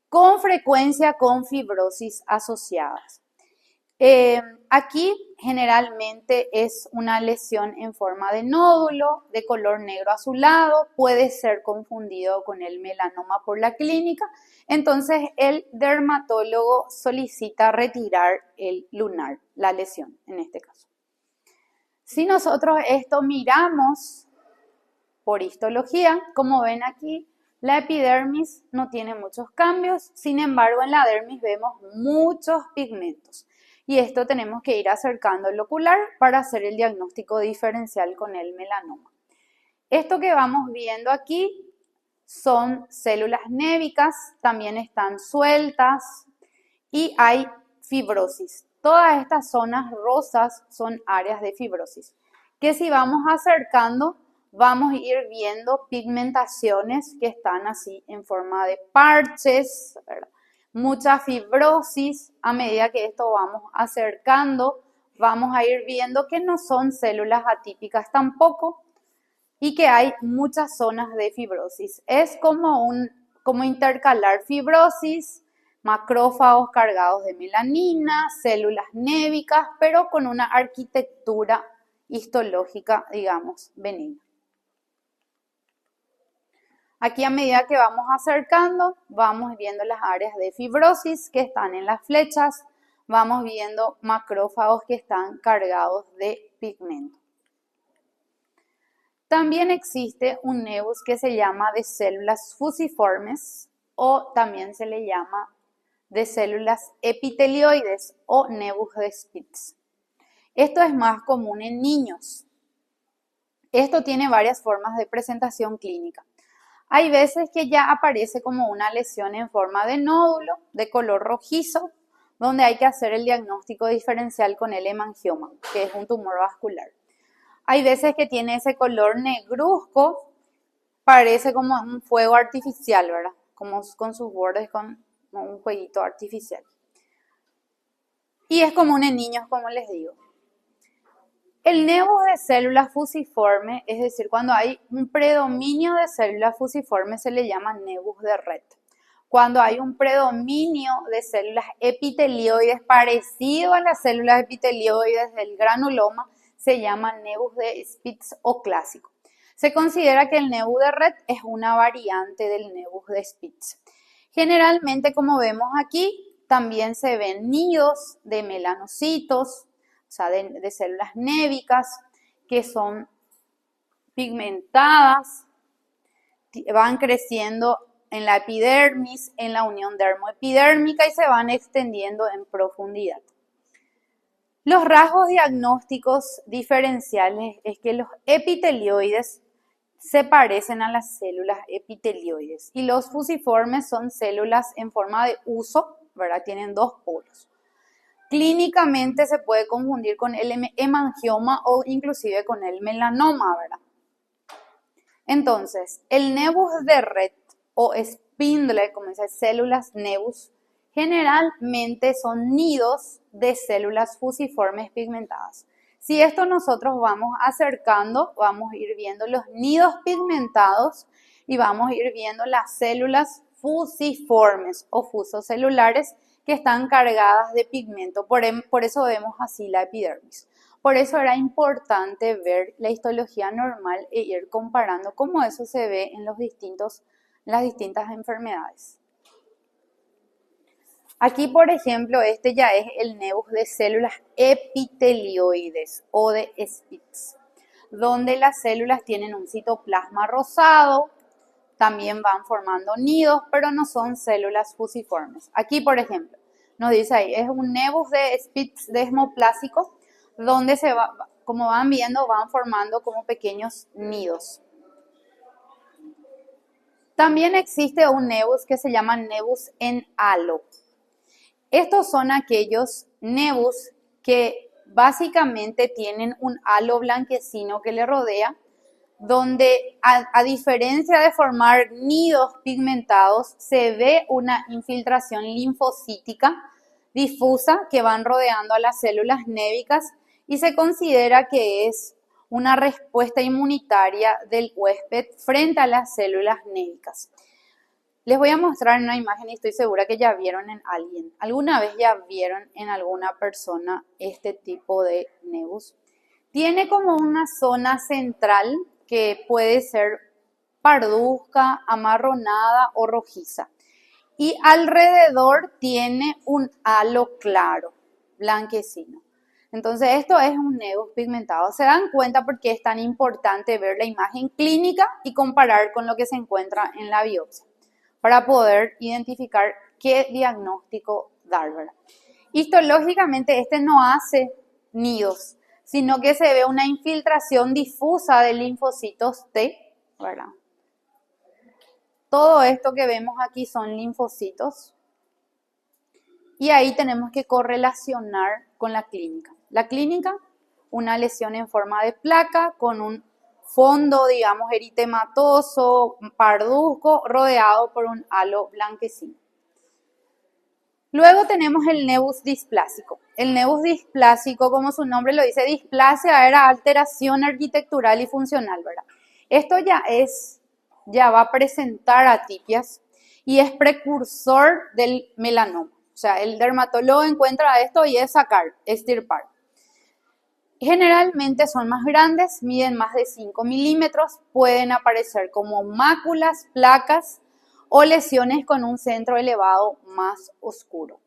con frecuencia con fibrosis asociadas. Aquí generalmente es una lesión en forma de nódulo de color negro azulado, puede ser confundido con el melanoma por la clínica, entonces el dermatólogo solicita retirar el lunar, la lesión en este caso. Si nosotros esto miramos por histología, como ven aquí, la epidermis no tiene muchos cambios, sin embargo en la dermis vemos muchos pigmentos. Y esto tenemos que ir acercando el ocular para hacer el diagnóstico diferencial con el melanoma. Esto que vamos viendo aquí son células névicas, también están sueltas y hay fibrosis. Todas estas zonas rosas son áreas de fibrosis, que si vamos acercando vamos a ir viendo pigmentaciones que están así en forma de parches, ¿verdad? Mucha fibrosis. A medida que esto vamos acercando, vamos a ir viendo que no son células atípicas tampoco y que hay muchas zonas de fibrosis. Es como intercalar fibrosis, macrófagos cargados de melanina, células névicas, pero con una arquitectura histológica, digamos, benigna. Aquí a medida que vamos acercando, vamos viendo las áreas de fibrosis que están en las flechas, vamos viendo macrófagos que están cargados de pigmento. También existe un nevus que se llama de células fusiformes o también se le llama de células epitelioides o nevus de Spitz. Esto es más común en niños. Esto tiene varias formas de presentación clínica. Hay veces que ya aparece como una lesión en forma de nódulo de color rojizo, donde hay que hacer el diagnóstico diferencial con el hemangioma, que es un tumor vascular. Hay veces que tiene ese color negruzco, parece como un fuego artificial, ¿verdad? Como con sus bordes, como un jueguito artificial. Y es común en niños, como les digo. El nevus de células fusiformes, es decir, cuando hay un predominio de células fusiformes, se le llama nevus de Rett. Cuando hay un predominio de células epitelioides parecido a las células epitelioides del granuloma, se llama nevus de Spitz o clásico. Se considera que el nevus de Rett es una variante del nevus de Spitz. Generalmente, como vemos aquí, también se ven nidos de melanocitos, o sea, de células névicas que son pigmentadas, van creciendo en la epidermis, en la unión dermoepidérmica y se van extendiendo en profundidad. Los rasgos diagnósticos diferenciales es que los epitelioides se parecen a las células epitelioides y los fusiformes son células en forma de huso, ¿verdad? Tienen dos polos. Clínicamente se puede confundir con el hemangioma o inclusive con el melanoma, ¿verdad? Entonces, el nevus de Rett o Spindle, como dice, células nevus, generalmente son nidos de células fusiformes pigmentadas. Si esto nosotros vamos acercando, vamos a ir viendo los nidos pigmentados y vamos a ir viendo las células fusiformes o fusocelulares que están cargadas de pigmento. Por eso vemos así la epidermis. Por eso era importante ver la histología normal e ir comparando cómo eso se ve en las distintas enfermedades. Aquí, por ejemplo, este ya es el nevus de células epitelioides o de Spitz, donde las células tienen un citoplasma rosado, también van formando nidos, pero no son células fusiformes. Aquí, por ejemplo, nos dice ahí, es un nevus de Spitz desmoplásico, donde como van viendo, van formando como pequeños nidos. También existe un nevus que se llama nevus en halo. Estos son aquellos nevus que básicamente tienen un halo blanquecino que le rodea, donde a diferencia de formar nidos pigmentados, se ve una infiltración linfocítica difusa que van rodeando a las células névicas y se considera que es una respuesta inmunitaria del huésped frente a las células névicas. Les voy a mostrar una imagen y estoy segura que ya vieron en alguien. ¿Alguna vez ya vieron en alguna persona este tipo de nevus? Tiene como una zona central que puede ser parduzca, amarronada o rojiza. Y alrededor tiene un halo claro, blanquecino. Entonces esto es un nevus pigmentado. Se dan cuenta por qué es tan importante ver la imagen clínica y comparar con lo que se encuentra en la biopsia, para poder identificar qué diagnóstico dar, ¿verdad? Histológicamente este no hace nidos, sino que se ve una infiltración difusa de linfocitos T, ¿verdad? Todo esto que vemos aquí son linfocitos y ahí tenemos que correlacionar con la clínica. La clínica, una lesión en forma de placa con un fondo, digamos, eritematoso, parduzco, rodeado por un halo blanquecino. Luego tenemos el nevus displásico. El nevus displásico, como su nombre lo dice, displasia era alteración arquitectural y funcional, ¿verdad? Esto ya va a presentar atipias y es precursor del melanoma. O sea, el dermatólogo encuentra esto y es sacar, extirpar. Generalmente son más grandes, miden más de 5 milímetros, pueden aparecer como máculas, placas o lesiones con un centro elevado más oscuro.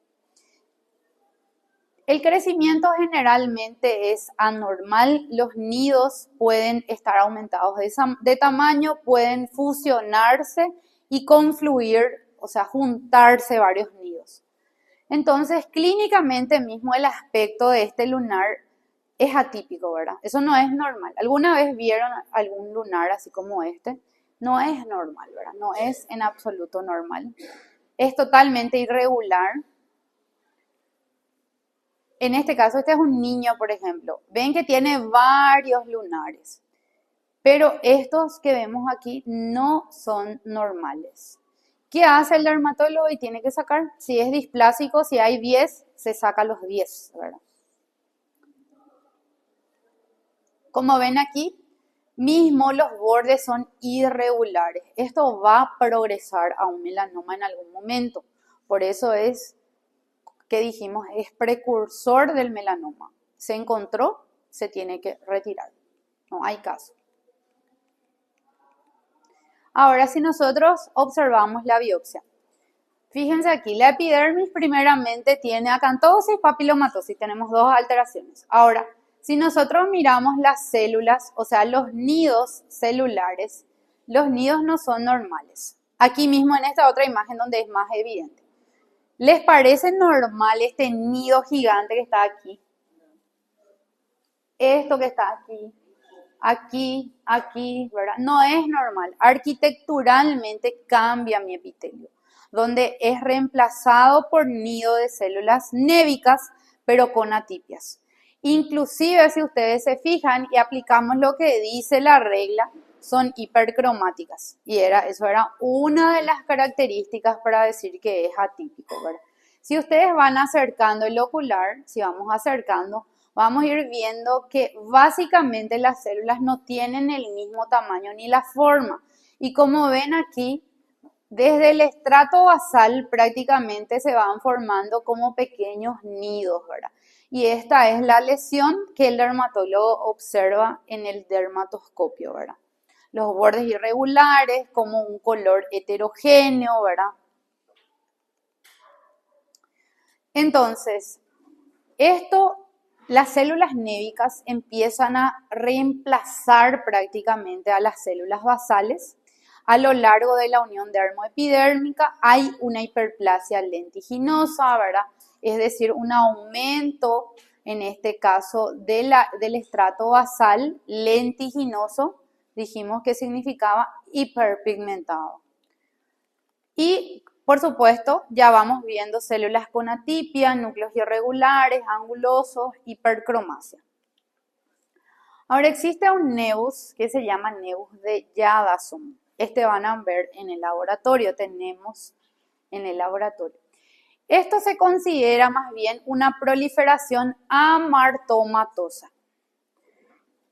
El crecimiento generalmente es anormal, los nidos pueden estar aumentados de tamaño, pueden fusionarse y confluir, o sea, juntarse varios nidos. Entonces, clínicamente mismo el aspecto de este lunar es atípico, ¿verdad? Eso no es normal. ¿Alguna vez vieron algún lunar así como este? No es normal, ¿verdad? No es en absoluto normal. Es totalmente irregular. En este caso, este es un niño, por ejemplo. Ven que tiene varios lunares. Pero estos que vemos aquí no son normales. ¿Qué hace el dermatólogo? Y tiene que sacar. Si es displásico, si hay 10, se saca los 10, ¿verdad? Como ven aquí, mismo los bordes son irregulares. Esto va a progresar a un melanoma en algún momento. Por eso es que dijimos, es precursor del melanoma. Se encontró, se tiene que retirar. No hay caso. Ahora, si nosotros observamos la biopsia, fíjense aquí, la epidermis primeramente tiene acantosis, papilomatosis, tenemos dos alteraciones. Ahora, si nosotros miramos las células, o sea, los nidos celulares, los nidos no son normales. Aquí mismo en esta otra imagen donde es más evidente. ¿Les parece normal este nido gigante que está aquí? Esto que está aquí, ¿verdad? No es normal. Arquitecturalmente cambia mi epitelio, donde es reemplazado por nido de células névicas, pero con atipias. Inclusive, si ustedes se fijan y aplicamos lo que dice la regla, son hipercromáticas. Y eso era una de las características para decir que es atípico, ¿verdad? Si ustedes van acercando el ocular, si vamos acercando, vamos a ir viendo que básicamente las células no tienen el mismo tamaño ni la forma. Y como ven aquí, desde el estrato basal prácticamente se van formando como pequeños nidos, ¿verdad? Y esta es la lesión que el dermatólogo observa en el dermatoscopio, ¿verdad? Los bordes irregulares, como un color heterogéneo, ¿verdad? Entonces, las células névicas empiezan a reemplazar prácticamente a las células basales. A lo largo de la unión dermoepidérmica hay una hiperplasia lentiginosa, ¿verdad? Es decir, un aumento en este caso del estrato basal lentiginoso, dijimos que significaba hiperpigmentado. Y por supuesto, ya vamos viendo células con atipia, núcleos irregulares, angulosos, hipercromasia. Ahora existe un nevus que se llama nevus de Jadassohn. Este van a ver en el laboratorio, tenemos en el laboratorio. Esto se considera más bien una proliferación amartomatosa.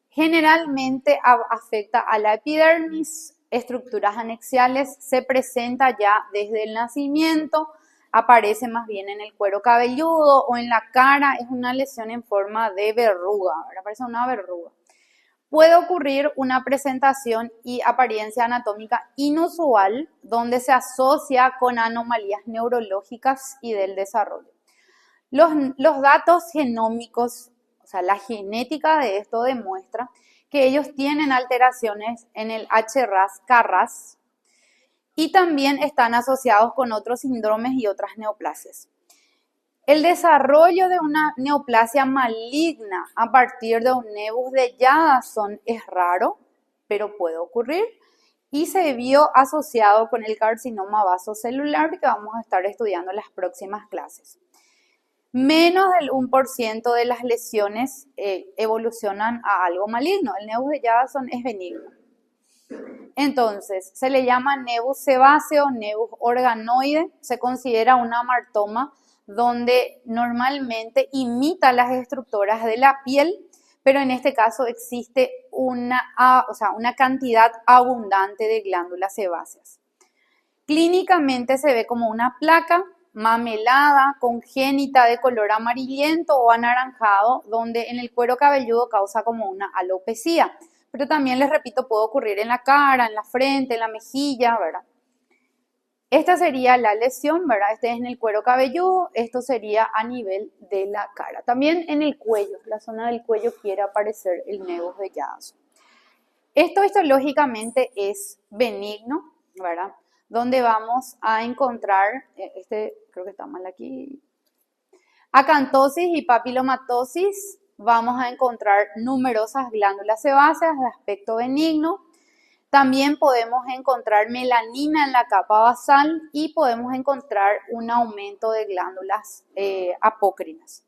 Generalmente afecta a la epidermis, estructuras anexiales, se presenta ya desde el nacimiento, aparece más bien en el cuero cabelludo o en la cara, es una lesión en forma de verruga, aparece una verruga. Puede ocurrir una presentación y apariencia anatómica inusual donde se asocia con anomalías neurológicas y del desarrollo. Los datos genómicos, o sea, la genética de esto demuestra que ellos tienen alteraciones en el HRAS-KRAS y también están asociados con otros síndromes y otras neoplasias. El desarrollo de una neoplasia maligna a partir de un nevus de Jadassohn es raro, pero puede ocurrir y se vio asociado con el carcinoma vasocelular que vamos a estar estudiando en las próximas clases. Menos del 1% de las lesiones evolucionan a algo maligno. El nevus de Jadassohn es benigno. Entonces, se le llama nevus sebáceo, nevus organoide, se considera un amartoma donde normalmente imita las estructuras de la piel, pero en este caso existe una cantidad abundante de glándulas sebáceas. Clínicamente se ve como una placa mamelada, congénita de color amarillento o anaranjado, donde en el cuero cabelludo causa como una alopecia. Pero también, les repito, puede ocurrir en la cara, en la frente, en la mejilla, ¿verdad? Esta sería la lesión, ¿verdad? Este es en el cuero cabelludo, esto sería a nivel de la cara. También en el cuello, la zona del cuello quiere aparecer el nevus de Jadassohn. Esto histológicamente es benigno, ¿verdad? Donde vamos a encontrar, creo que está mal aquí, acantosis y papilomatosis. Vamos a encontrar numerosas glándulas sebáceas de aspecto benigno. También podemos encontrar melanina en la capa basal y podemos encontrar un aumento de glándulas apócrinas.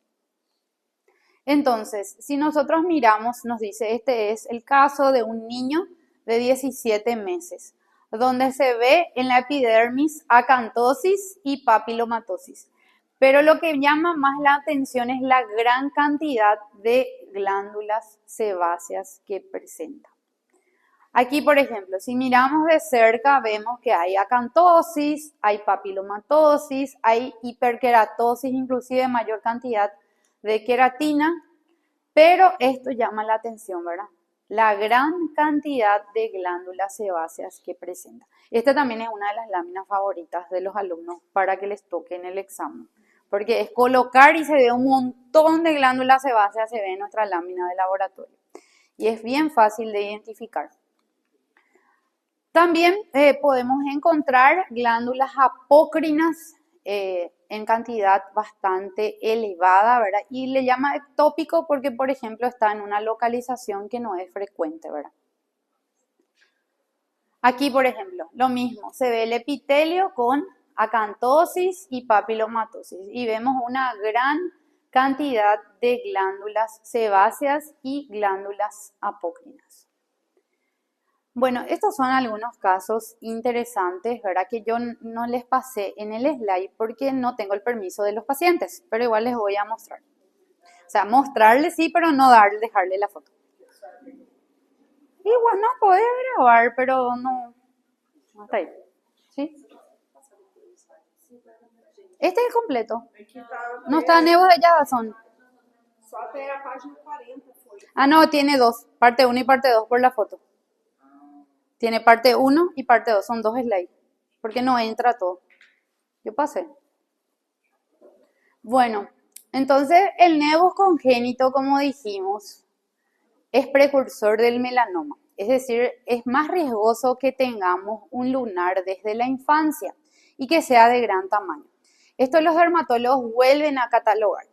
Entonces, si nosotros miramos, nos dice, este es el caso de un niño de 17 meses, donde se ve en la epidermis acantosis y papilomatosis. Pero lo que llama más la atención es la gran cantidad de glándulas sebáceas que presenta. Aquí, por ejemplo, si miramos de cerca, vemos que hay acantosis, hay papilomatosis, hay hiperkeratosis, inclusive mayor cantidad de queratina, pero esto llama la atención, ¿verdad? La gran cantidad de glándulas sebáceas que presenta. Esta también es una de las láminas favoritas de los alumnos para que les toque en el examen, porque es colocar y se ve un montón de glándulas sebáceas, se ve en nuestra lámina de laboratorio. Y es bien fácil de identificar. También podemos encontrar glándulas apócrinas en cantidad bastante elevada, ¿verdad? Y le llama ectópico porque, por ejemplo, está en una localización que no es frecuente, ¿verdad? Aquí, por ejemplo, lo mismo, se ve el epitelio con acantosis y papilomatosis y vemos una gran cantidad de glándulas sebáceas y glándulas apócrinas. Bueno, estos son algunos casos interesantes, ¿verdad? Que yo no les pasé en el slide porque no tengo el permiso de los pacientes, pero igual les voy a mostrar. O sea, mostrarles sí, pero no dejarle la foto. Igual no podés grabar, pero no está ahí. ¿Sí? Este es el completo. No está nevus de Jadassohn. Ah, no, tiene dos, parte 1 y parte 2 por la foto. Tiene parte 1 y parte 2, son 2 slides, porque no entra todo. Yo pasé. Bueno, entonces el nevus congénito, como dijimos, es precursor del melanoma. Es decir, es más riesgoso que tengamos un lunar desde la infancia y que sea de gran tamaño. Esto los dermatólogos vuelven a catalogar.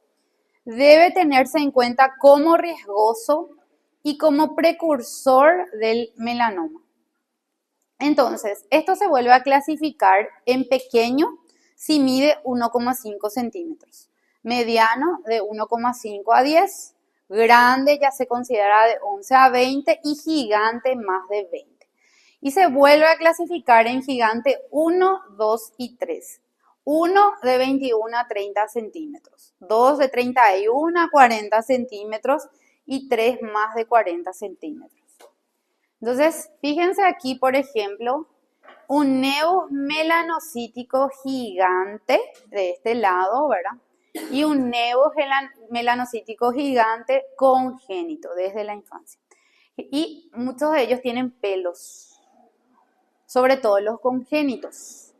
debe tenerse en cuenta como riesgoso y como precursor del melanoma. Entonces, esto se vuelve a clasificar en pequeño si mide 1,5 centímetros, mediano de 1,5 a 10, grande ya se considera de 11 a 20 y gigante más de 20. Y se vuelve a clasificar en gigante 1, 2 y 3. 1 de 21 a 30 centímetros, 2 de 31 a 40 centímetros y 3 más de 40 centímetros. Entonces, fíjense aquí, por ejemplo, un nevus melanocítico gigante de este lado, ¿verdad? Y un nevus melanocítico gigante congénito desde la infancia. Y muchos de ellos tienen pelos, sobre todo los congénitos.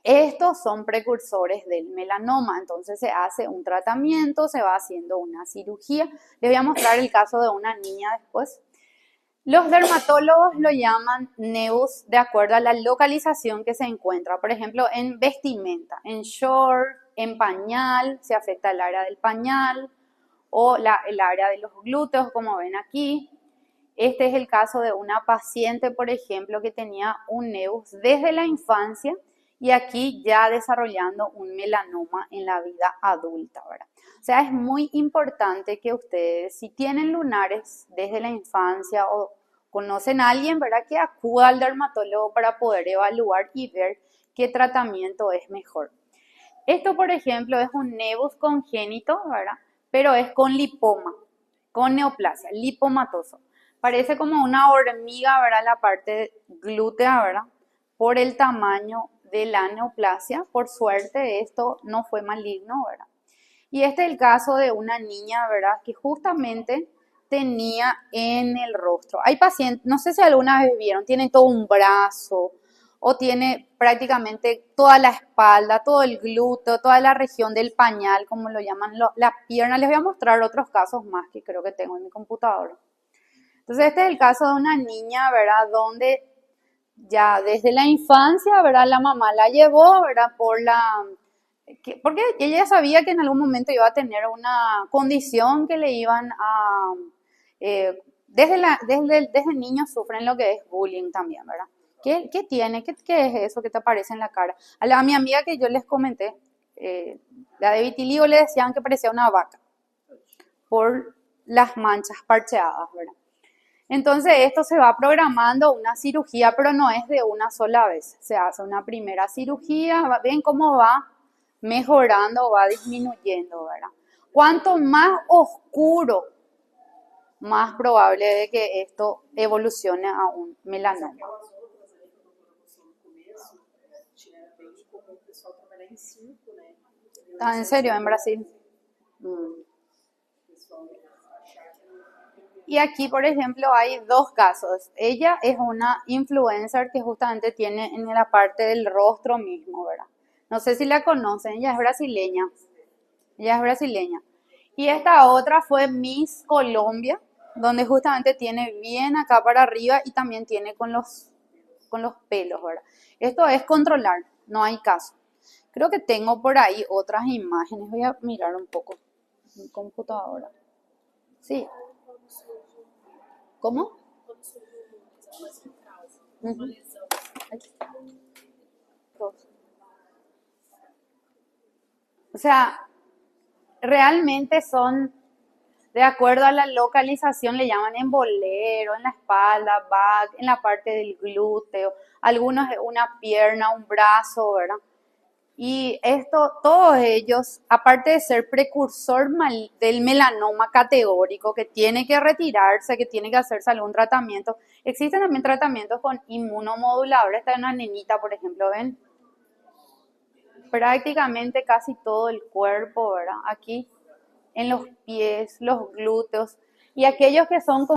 Estos son precursores del melanoma, entonces se hace un tratamiento, se va haciendo una cirugía. Les voy a mostrar el caso de una niña después. Los dermatólogos lo llaman nevus de acuerdo a la localización que se encuentra. Por ejemplo, en vestimenta, en short, en pañal, se afecta el área del pañal o el área de los glúteos, como ven aquí. Este es el caso de una paciente, por ejemplo, que tenía un nevus desde la infancia y aquí ya desarrollando un melanoma en la vida adulta, ¿verdad? O sea, es muy importante que ustedes, si tienen lunares desde la infancia o conocen a alguien, ¿verdad?, que acuda al dermatólogo para poder evaluar y ver qué tratamiento es mejor. Esto, por ejemplo, es un nevus congénito, ¿verdad?, pero es con lipoma, con neoplasia, lipomatoso. Parece como una hormiga, ¿verdad?, la parte glútea, ¿verdad?, por el tamaño de la neoplasia. Por suerte, esto no fue maligno, ¿verdad? Y este es el caso de una niña, ¿verdad?, que justamente tenía en el rostro. Hay pacientes, no sé si alguna vez vieron, tienen todo un brazo o tiene prácticamente toda la espalda, todo el glúteo, toda la región del pañal, como lo llaman, la pierna. Les voy a mostrar otros casos más que creo que tengo en mi computadora. Entonces, este es el caso de una niña, ¿verdad?, donde ya desde la infancia, ¿verdad?, la mamá la llevó, ¿verdad?, porque ella sabía que en algún momento iba a tener una condición que le iban a... desde niños sufren lo que es bullying también, ¿verdad? ¿Qué tiene? ¿Qué es eso que te aparece en la cara? A mi amiga que yo les comenté, la de vitiligo, le decían que parecía una vaca por las manchas parcheadas, ¿verdad? Entonces esto se va programando una cirugía, pero no es de una sola vez. Se hace una primera cirugía, ven cómo va mejorando, va disminuyendo, ¿verdad? Cuanto más oscuro, más probable de que esto evolucione a un melanoma. ¿Estás en serio en Brasil? Y aquí, por ejemplo, hay dos casos. Ella es una influencer que justamente tiene en la parte del rostro mismo, ¿verdad? No sé si la conocen, ella es brasileña. Ella es brasileña. Y esta otra fue Miss Colombia, donde justamente tiene bien acá para arriba y también tiene con los pelos, ¿verdad? Esto es controlar, no hay caso. Creo que tengo por ahí otras imágenes. Voy a mirar un poco en mi computadora. Sí. ¿Cómo? Uh-huh. O sea, realmente son, de acuerdo a la localización, le llaman en bolero, en la espalda, back, en la parte del glúteo, algunos una pierna, un brazo, ¿verdad? Y esto, todos ellos, aparte de ser precursor del melanoma categórico, que tiene que retirarse, que tiene que hacerse algún tratamiento, existen también tratamientos con inmunomoduladores. Esta es una nenita, por ejemplo, ven, prácticamente casi todo el cuerpo, ¿verdad? Aquí en los pies, los glúteos, y aquellos que son